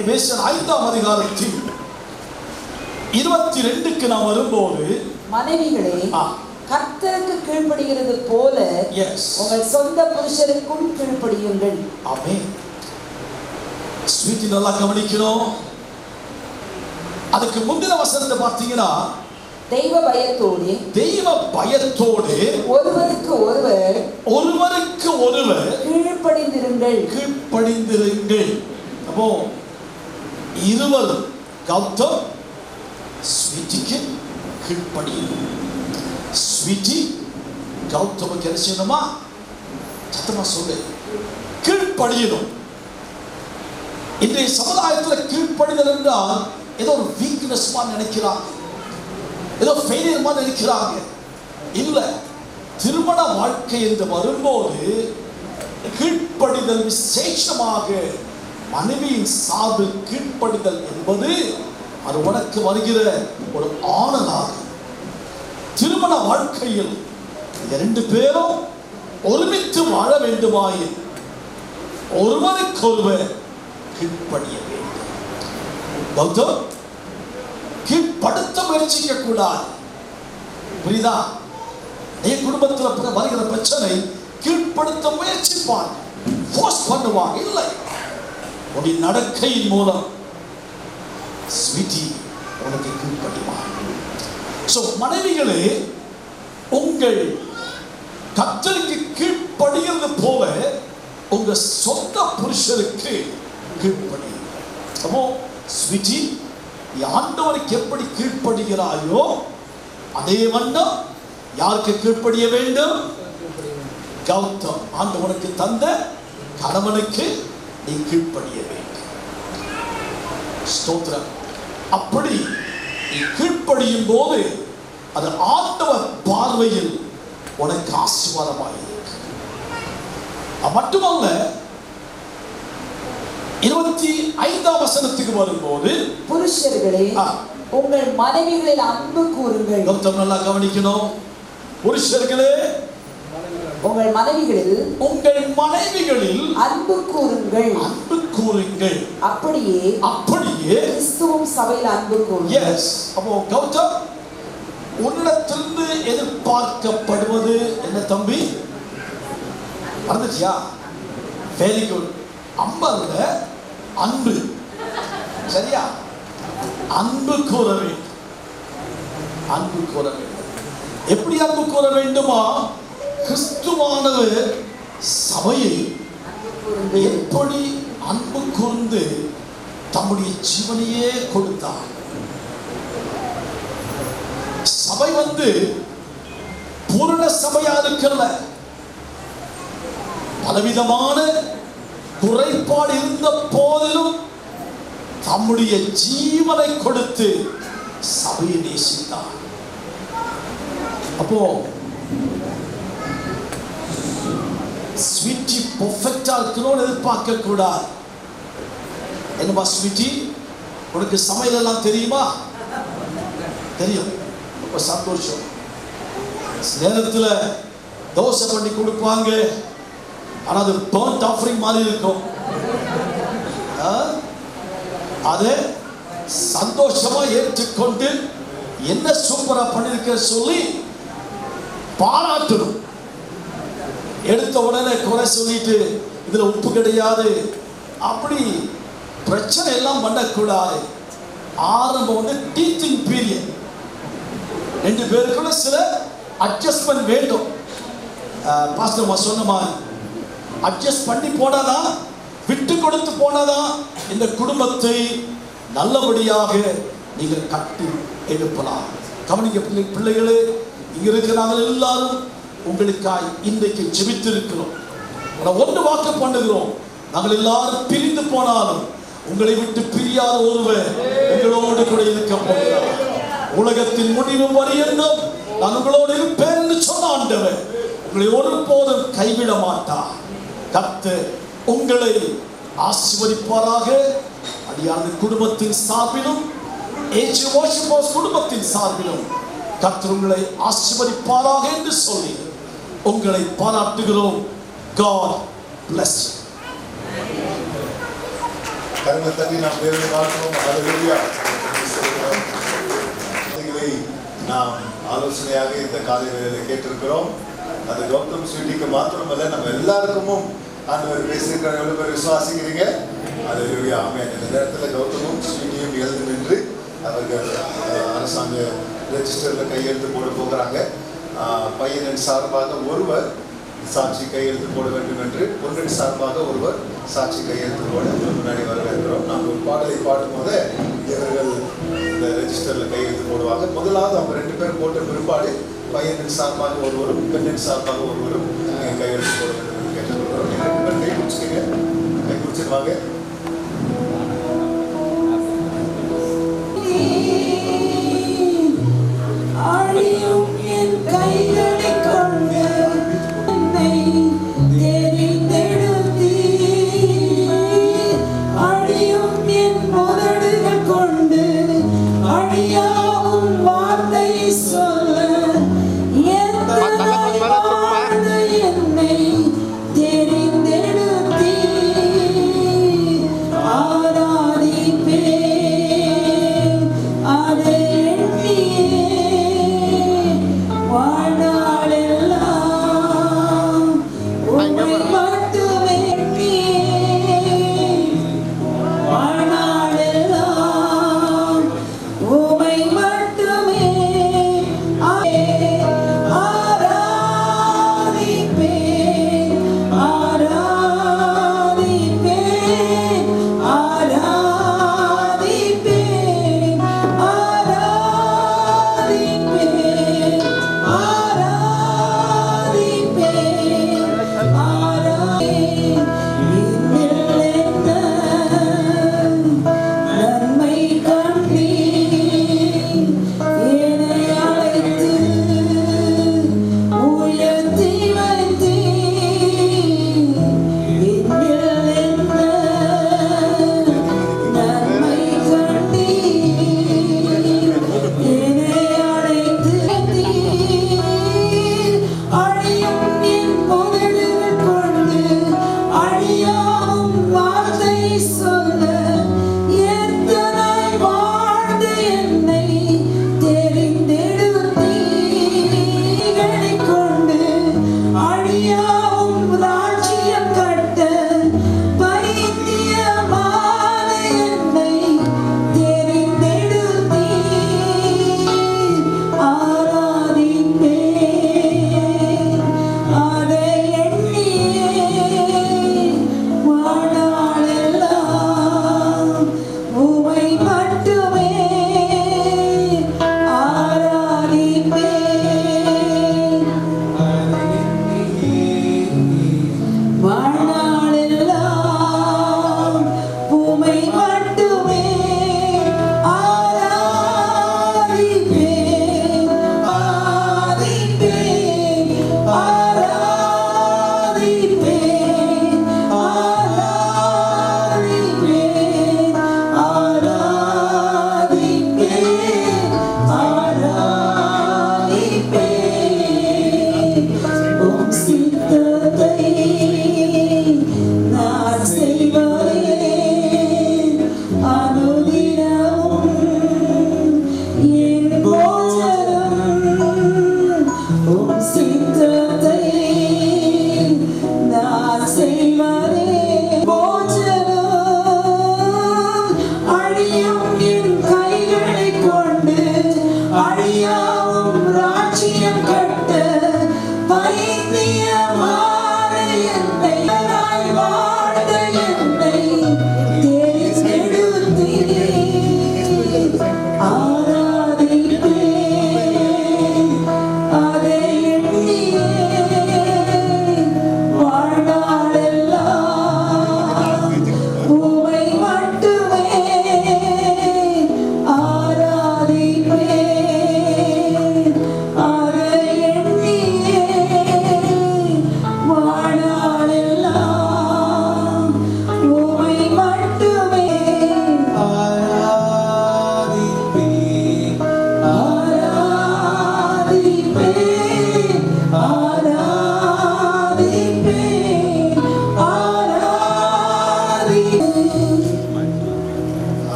எபேசியர் 5ஆம் அதிகாரத்தில் 22க்கு நாம் வரும்போது, மனைவிகளே கர்த்தருக்கு கீழ்ப்படிகிறது போல உங்கள் சொந்த புருஷருக்கும் கீழ்ப்படியுங்கள். ஆமென். ஸ்வீட்டி நல்லா கவனிக்கணும். அதுக்கு முந்தின வசனத்தை பார்த்தீங்கன்னா, தெய்வ பயத்தோடு ஒருவருக்கு ஒருவர் கீழ்ப்படிந்திருங்கள். அப்போ இருவரும் கௌதம் ஸ்வீட்டிக்கு கீழ்ப்படியணும். ஸ்வீட்டி கௌதமுக்கு என்ன செய்யணுமா? சத்தமா சொல்லு, கீழ்ப்படியணும். இன்றைய சமுதாயத்தில் கீழ்ப்படிதல் என்றால் ஏதோ ஒரு வீக்னஸ் நினைக்கிறாங்க, ஏதோ ஃபெயிலியர் நினைக்கிறாங்க. இல்ல, திருமண வாழ்க்கை என்று வரும்போது கீழ்ப்படிதல் விசேஷமாக மனைவியின் சார்பில் கீழ்ப்படிதல் என்பது அது உனக்கு வருகிற ஒரு ஆனலாகும். திருமண வாழ்க்கையில் 2 பேரும் ஒருமித்து வாழ வேண்டுமாயின் ஒருவருக்கொருவர் கீழ்ப்படிய வேண்டும். கௌதம், கீழ்ப்படுத்த முயற்சிக்க கூடாது. புரியுதா? நீ குடும்பத்தில் வருகிற பிரச்சனை கீழ்ப்படுத்த முயற்சிப்பான், ஃபோர்ஸ் பண்ணுவான். இல்லை, உடைய நடக்கையின் மூலம் ஸ்வீட்டி உனக்கு கீழ்ப்படிவான். சோ மனைவிகளே, உங்கள் கர்த்தருக்கு கீழ்ப்படிகிறது போல உங்க சொந்த புருஷருக்கு கீழ்ப்படி. அப்போ ஸ்வீட்டி, ஆண்டவருக்கு எப்படி கீழ்ப்படுகிறாயோ அதே வண்ணம் யாருக்கு கீழ்ப்படிய வேண்டும்? கௌதம், ஆண்டவனுக்கு தந்த கணவனுக்கு நீ கீழ்ப்படிய வேண்டும். ஸ்தோத்திரம். அப்படி நீ கீழ்ப்படியும் போது அது ஆண்டவர் பார்வையில் உனக்கு ஆசீர்வாதமாக இருக்கு. மட்டுமல்ல, 25ஆம் வசனத்துக்கு வரும்போது, புருஷர்களே உங்கள் மனைவிகளில் அன்பு கூறுங்கள். கௌதம், நல்லா கவனிக்கணும். புருஷர்களே உங்கள் மனைவிகளில் அன்பு கூறுங்கள். அன்பு கூறுங்கள். அப்படியே கிறிஸ்துவும் சபையில் அன்பு கூறுங்கள். எஸ். அப்போ கௌதம், உன்னிடத்திலிருந்து எதிர்பார்க்கப்படுவது என்ன தம்பி? மறந்துச்சியா? Very good. அம்பல்ல அன்பு. சரியா? அன்பு கூற வேண்டும். அன்பு கூற வேண்டும். எப்படி அன்பு கூற வேண்டுமா? கிறிஸ்துவானவர் சபையை எப்படி அன்பு கூர்ந்து தம்முடைய ஜீவனையே கொடுத்தார். சபை பூரண சபையா இருக்கல, பலவிதமான குறைபாடு இருந்த போதிலும் தம்முடைய ஜீவனை கொடுத்து சபையை நேசித்தார். அப்போ ஸ்வீட்டி பெர்ஃபெக்ட்டா இருக்கணும்னு எதிர்பார்க்க கூடாது. என்னமா ஸ்வீட்டி, உனக்கு சமையல் எல்லாம் தெரியுமா? தெரியும். ரொம்ப சந்தோஷம். நேரத்தில் தோசை பண்ணி கொடுப்பாங்க, ஆனா அது பர்ன்ட் ஆஃபரிங் மாதிரி இருக்கும். அதை சந்தோஷமா ஏற்றுக்கொண்டு என்ன சூப்பரா பண்ணிருக்க சொல்லி பாராட்டணும். எடுத்த உடனே குறை சொல்லிட்டு இதுல உப்பு கிடையாது அப்படி பிரச்சனை எல்லாம் பண்ணக்கூடாது. ஆரம்பம் டீச்சிங் பீரியட். ரெண்டு பேருக்குள்ள சில அட்ஜஸ்ட்மெண்ட் வேண்டும். பாஸ்டர் சொன்ன மாதிரி அட்ஜஸ்ட் பண்ணி போனாதான், விட்டு கொடுத்து போனாதான் இந்த குடும்பத்தை நல்லபடியாக நீங்கள் கட்டி எழுப்பலாம். கவனிக்க பிள்ளைகளே, இங்க இருக்கிறாங்க எல்லாரும் உங்களுக்காய் இன்றைக்கு ஜெபித்திருக்கிறோம். ஒன்று வாக்கு பண்ணுகிறோம், நாங்கள் எல்லாரும் பிரிந்து போனாலும் உங்களை விட்டு பிரியாத ஒருவர் உங்களோடு கூட இருக்க போகிறார். உலகத்தின் முடிவு பரியந்தம் நான் உங்களோடு இருப்பேன் என்று சொன்ன ஆண்டவர் உங்களை ஒருபோதும் கைவிட மாட்டார். கர்த்தர் உங்களை ஆசீர்வதிப்பாராக. அடியான குடும்பத்தின் சார்பிலும் குடும்பத்தின் சார்பிலும் கர்த்தர் உங்களை ஆசீர்வதிப்பாராக என்று சொல்லி உங்களை பாராட்டுகிறோம். God bless you. கர்மத்தடி நாம் தேவனை வாழ்த்துவோம். ஹல்லேலூயா. நாம் ஆலோசனையாக இந்த காலை வேளையில் கேட்டிருக்கிறோம். அது கௌதம் ஸ்வீட்டிக்கு மாத்திரமல்ல, நம்ம எல்லாருக்கும் ஆண்டவர் பேசியிருக்கிற எவ்வளவு பேர் விசுவாசிக்கிறீங்க? ஹல்லேலூயா. ஆமென். இந்த நேரத்தில் கௌதமும் ஸ்வீட்டியும் எழுந்து நின்று அவர்கள் அரசாங்க ரெஜிஸ்டரில் கையெழுத்து போட போகிறாங்க. பையனின் சார்பாக ஒருவர் சாட்சி கையெழுத்து போட வேண்டும் என்று, பொண்ணின் சார்பாக ஒருவர் சாட்சி கையெழுத்து போட முன்னாடி வரவேற்கிறோம். நாங்கள் ஒரு பாடலை பாடும் போது இவர்கள் இந்த ரெஜிஸ்டரில் கையெழுத்து போடுவாங்க. முதலாவது அவங்க ரெண்டு பேரும் போட்ட பிற்பாடு பையனின் சார்பாக ஒருவரும் பெண்ணின் சார்பாக ஒருவரும் கையெழுத்து போட வேண்டும் என்று கேட்டுக்கொள்கிறோம். ரெண்டு பேரும் கை குடிச்சுக்கங்க, கை குடிச்சிருவாங்க. என்னை தெரிந்தெடுத்தீர்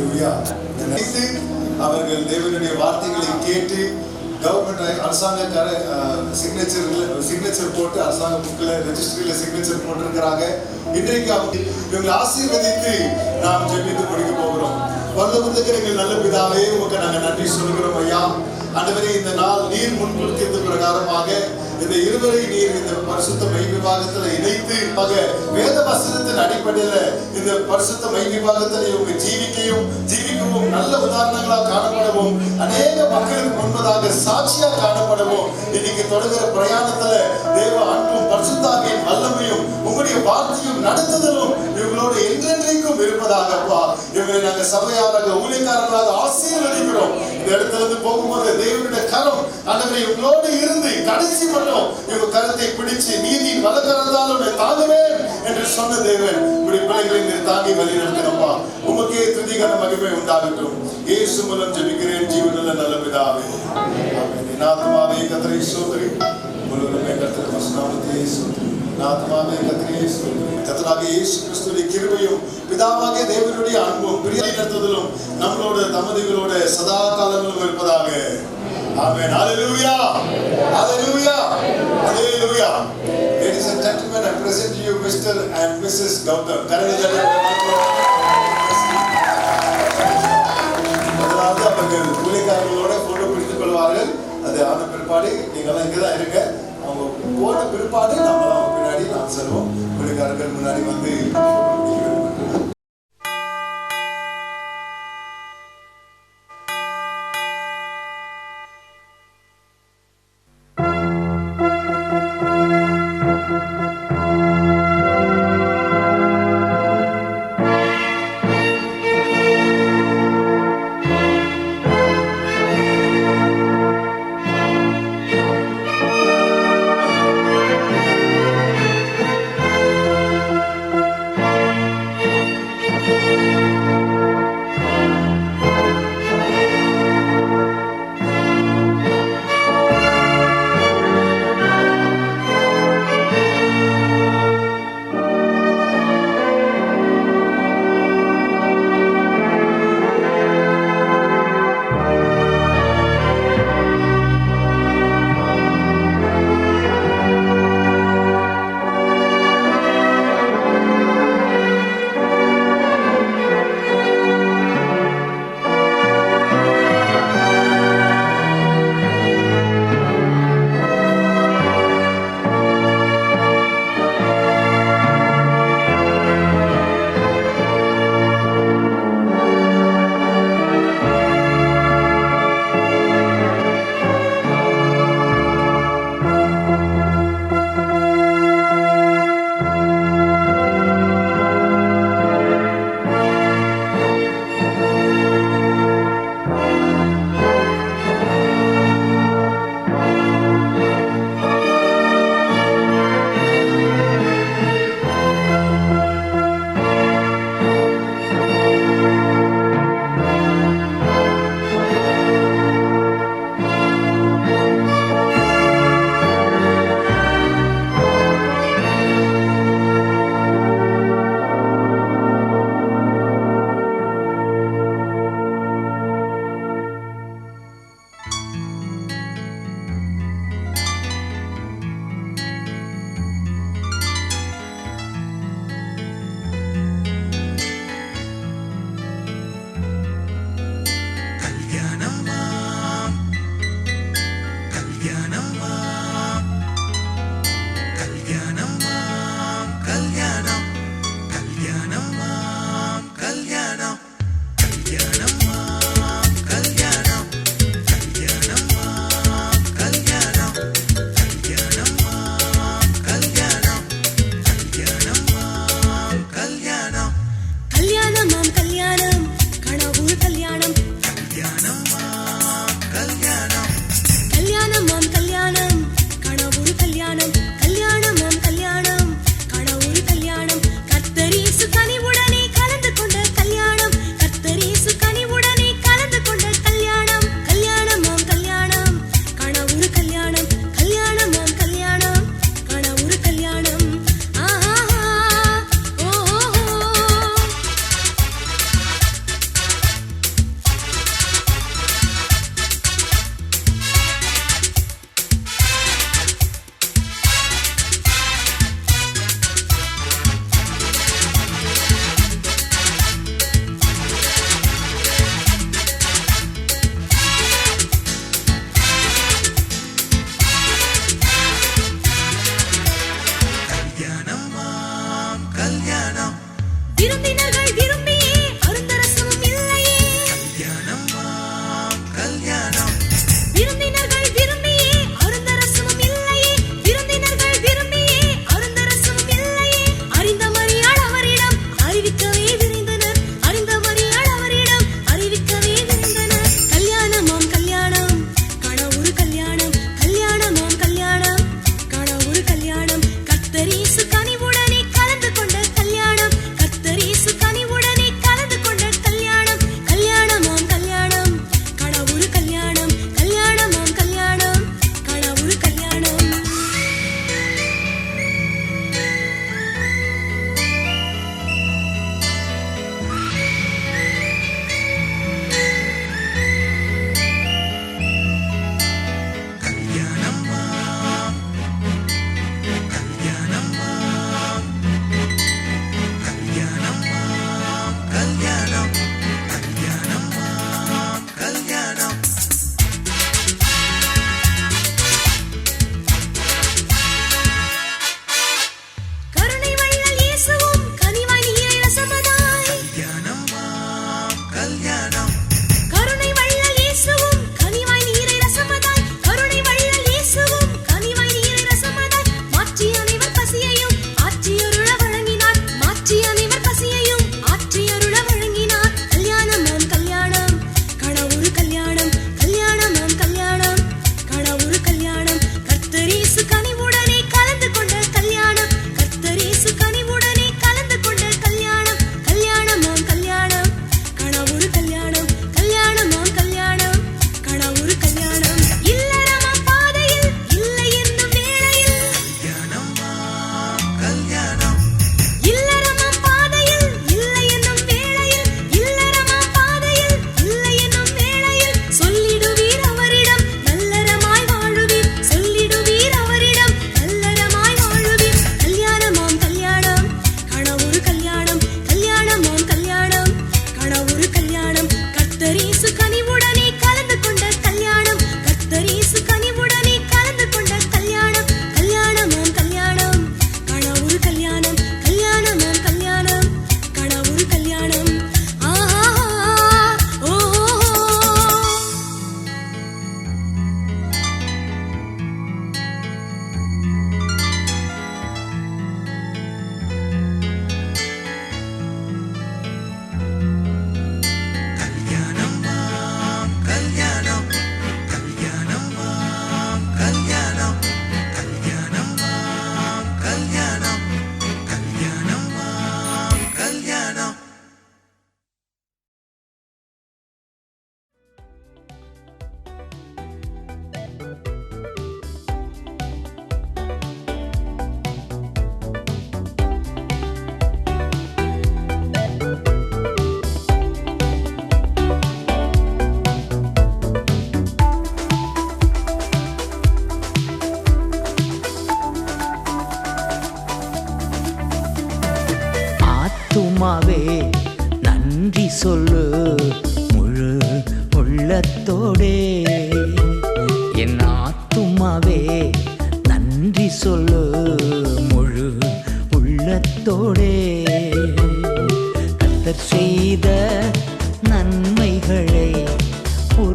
ஹalleluya. நினைத்து அவர்கள் தேவனுடைய வார்த்தைகளை கேட்டு கவர்மெண்ட் அரசாங்க சிக்னேச்சர் போட்டு அரசாங்க புக்கில் ரெஜிஸ்ட்ரியில சிக்னேச்சர் போட்டிருக்கிறாங்க. இன்றைக்கு இவங்களை ஆசீர்வதித்து நாம் ஜெபித்து முடிக்க போகிறோம். பரலோகத்திற்கு எங்கள் நல்ல பிதாவே, உமக்கு நாங்கள் நன்றி சொல்கிறோம் ஐயா. ஆண்டவரே, இந்த நாள் நீர் முன்குறித்தது பிரகாரமாக இந்த இருவரை நீர் இந்த பரிசுத்த மை விவாகத்தில் இணைத்து வேத வசனத்தின் அடிப்படையில் இந்த பரிசுத்த மை விவாகத்தில் இவங்க ஜீவிக்கவும் நல்ல உதாரணங்களாக காணப்படவும் அநேக மக்களுக்கு முன்பதாக சாட்சியாக காணப்படவும் இன்னைக்கு தொடங்குற பிரயாணத்துல தேவ அன்பும் பரிசுத்தாவியின் வல்லமையும் உங்களுடைய வார்த்தையும் நடத்துதலும் இவங்களோட என்றென்றைக்கும் இருப்பதாக அப்பா. இவங்களை நாங்கள் சபையாராக ஊழியக்காரர்களாக ஆசீர்வதிக்கிறோம். இந்த இடத்துல இருந்து போகும்போது தேவனுடைய கரம் ஆண்டவரே இவங்களோடு இருந்து கடைசி மட்டும் இவங்க கரத்தை பிடிச்சு நீதியின் வலக்கரத்தால் தாங்குவேன் என்று சொன்ன தேவன் இப்படி பிள்ளைகளை தாங்கி வழி நடத்தினப்பா. உமக்கே துதிகர மகிமை உண்டாகட்டும். இயேசு மூலம் ஜெபிக்கிறேன் ஜீவனுள்ள நல்ல பிதாவே. ஆமென். ஆத்மாவே கர்த்தரை ஸ்தோத்திரி. முழுவதுமே கர்த்தர் நாமத்தை ஸ்தோத்திரி. ஆத்மாவே கர்த்தரை ஸ்தோத்திரி. கர்த்தராகிய இயேசு கிறிஸ்துவின் கிருபையும் பிதாவாகிய தேவனுடைய அன்பும் பிரியாணி நடத்துதலும் நம்மளோட தமதிகளோட சதா காலங்களும் இருப்பதாக. ஆமென். ஹalleluya. Hallelujah. Hallelujah. Ladies and gentlemen, I present to you Mr. and Mrs. Gautam. அதாவது அவர்கள் ஊழியக்காரர்களோட போட்டோ பிடித்துக் கொள்வார்கள். அது ஆன பிற்பாடு நீங்களாம் இங்கே தான் இருக்க. அவங்க போன பிற்பாடு நம்மளாம் பின்னாடி நாம் செல்வோம். ஊழியக்காரர்கள் முன்னாடி வந்து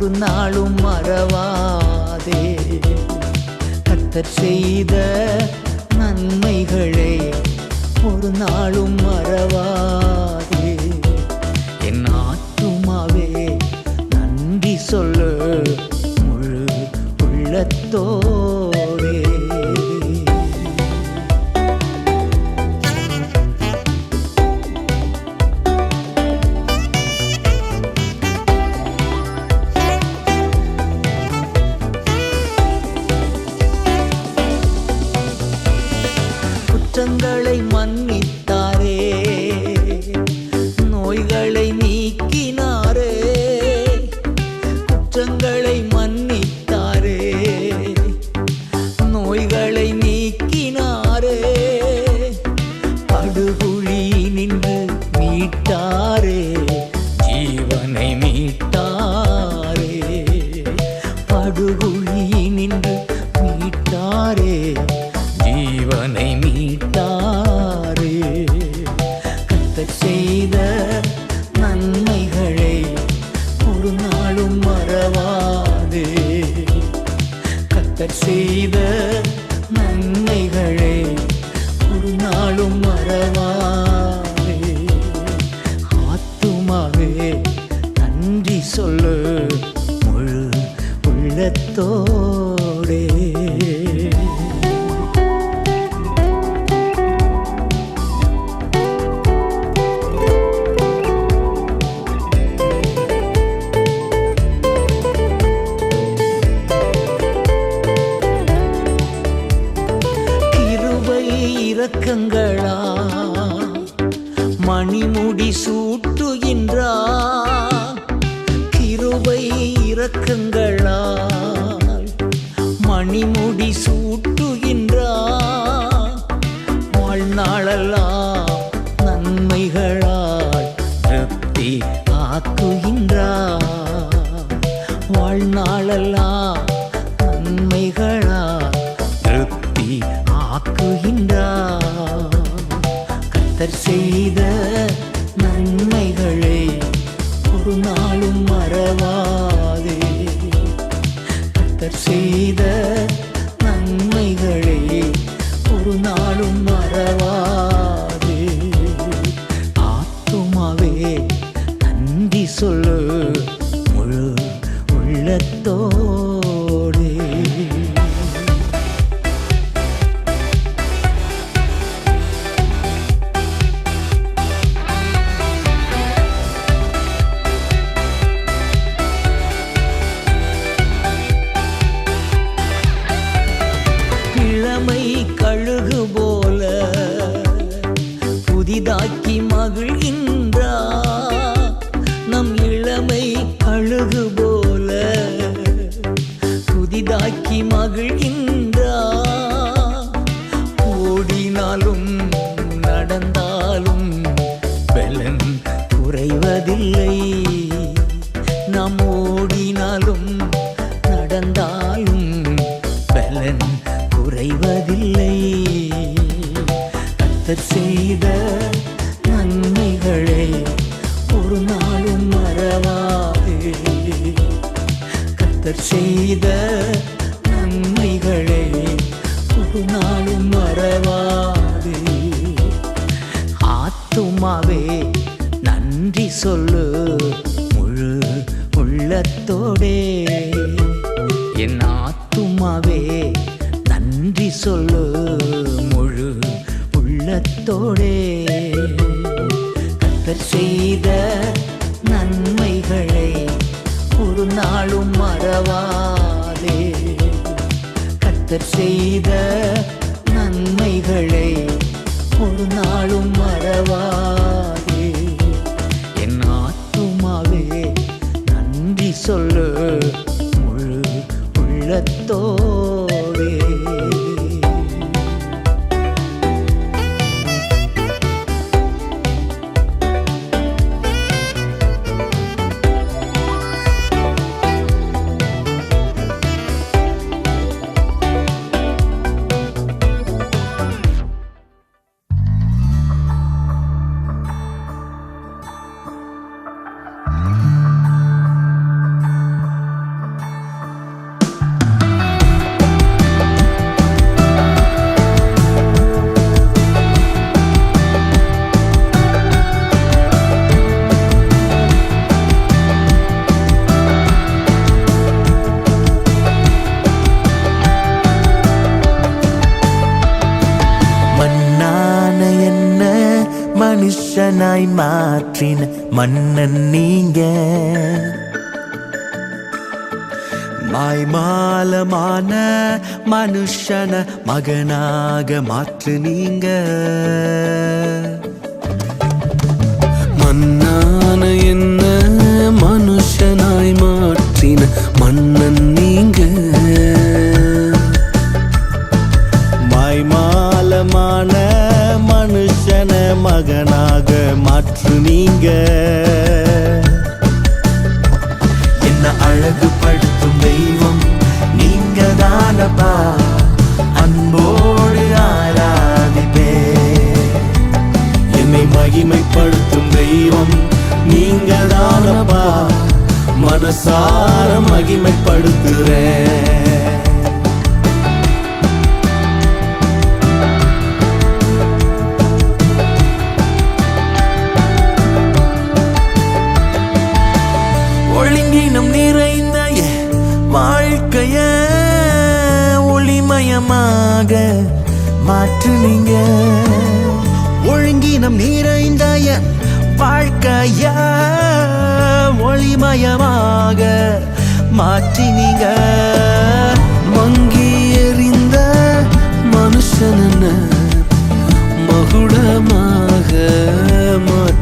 ஒரு நாளும் மறவாதே. கர்த்தர் செய்த நன்மைகளை ஒரு நாளும் மறவாதே. என் ஆத்துமாவே நன்றி சொல்லு முழு உள்ளத்தோடே. குற்றங்களை மன்னித்தாரே, நோய்களை நீக்கினாரே. குற்றங்களை மன்னித்தாரே, நோய்களை நீக்கினாரே. படுகுழி நின்று மீட்டாரே, ஜீவனை மீட்டாரே. படுகுழி நின்று மீட்டாரே, ஜீவனை மீட்டாரே. கர்த்தர் செய்த நன்மைகளை ஒரு நாளும் மறவாதே. கர்த்தர் செய்த நன்மைகளை ஒரு நாளும் மறவாதே. ஆத்துமாவே நன்றி சொல்லு முழு உள்ளத்தோடே. இரக்கங்களா மணிமுடி சூட்டுகின்றார். கிருபை இரக்கங்களா மணிமுடி சூட்டுகின்றார். வாழ்நாளெல்லாம் நன்மைகளால் திருப்தி ஆக்குகின்றார். வாழ்நாளெல்லாம் நன்மைகளால் திருப்தி ஆக்குகின்றார். கர்த்தர் செய்த நன்மைகளை ஒரு நாளும் மறவாதே. கர்த்தர் செய்த நன்மைகளை ஒரு நாளும் மறவாதே. ஆத்துமாவே நன்றி சொல்லு முழு உள்ளத்தோடே. கழுகு போல புதிதாக்கி மகிழ்கின்றார். நம் இளமை கழுகு போல புதிதாக்கி மகிழ்கின்றார். ஓடினாலும் நடந்தாலும் பலன் குறைவதில்லை. நாம் ஓடினாலும் நடந்தாலும் பலன் குறைவதில்லை. கர்த்தர் செய்த நன்மைகளை ஒரு நாளும் மறவாதே. கர்த்தர் செய்த நன்மைகளை ஒரு நாளும் மறவாதே. ஆத்துமாவே நன்றி சொல்லு முழு உள்ளத்தோடே. என் ஆத்துமாவே நன்றி சொல்லு முழு உள்ளத்தோடே. கர்த்தர் செய்த நன்மைகளை ஒரு நாளும் மறவாதே. கர்த்தர் செய்த நன்மைகளை ஒரு நாளும் மறவாதே. என் ஆத்துமாவே நன்றி சொல்லு முழு உள்ளத்தோடே. மனுஷனாய் மாற்றின மன்னன் நீங்க. மாய்மாலமான மனுஷன மகனாக மாற்று நீங்க. மன்னான என்ன மனுஷனாய் மாற்றின மன்னன் நீங்க. மாய்மாலமான மனுஷன மகனாக மாற்று நீங்க. என்ன அழகுபடுத்தும் தெய்வம் நீங்க தானப்பா, அன்போடு ஆராதிப்பே. என்னை மகிமைப்படுத்தும் தெய்வம் நீங்க தானப்பா, மனசார மகிமைப்படுத்துறேன். ஒழுங்கினம் நிறைந்த வாழ்க்கைய ஒளிமயமாக மாற்றுனீங்க. ஒழுங்கினம் நிறைந்த வாழ்க்கைய ஒளிமயமாக மாற்றினீங்க. மங்கி எறிந்த மனுஷன மகுடமாக மாற்றி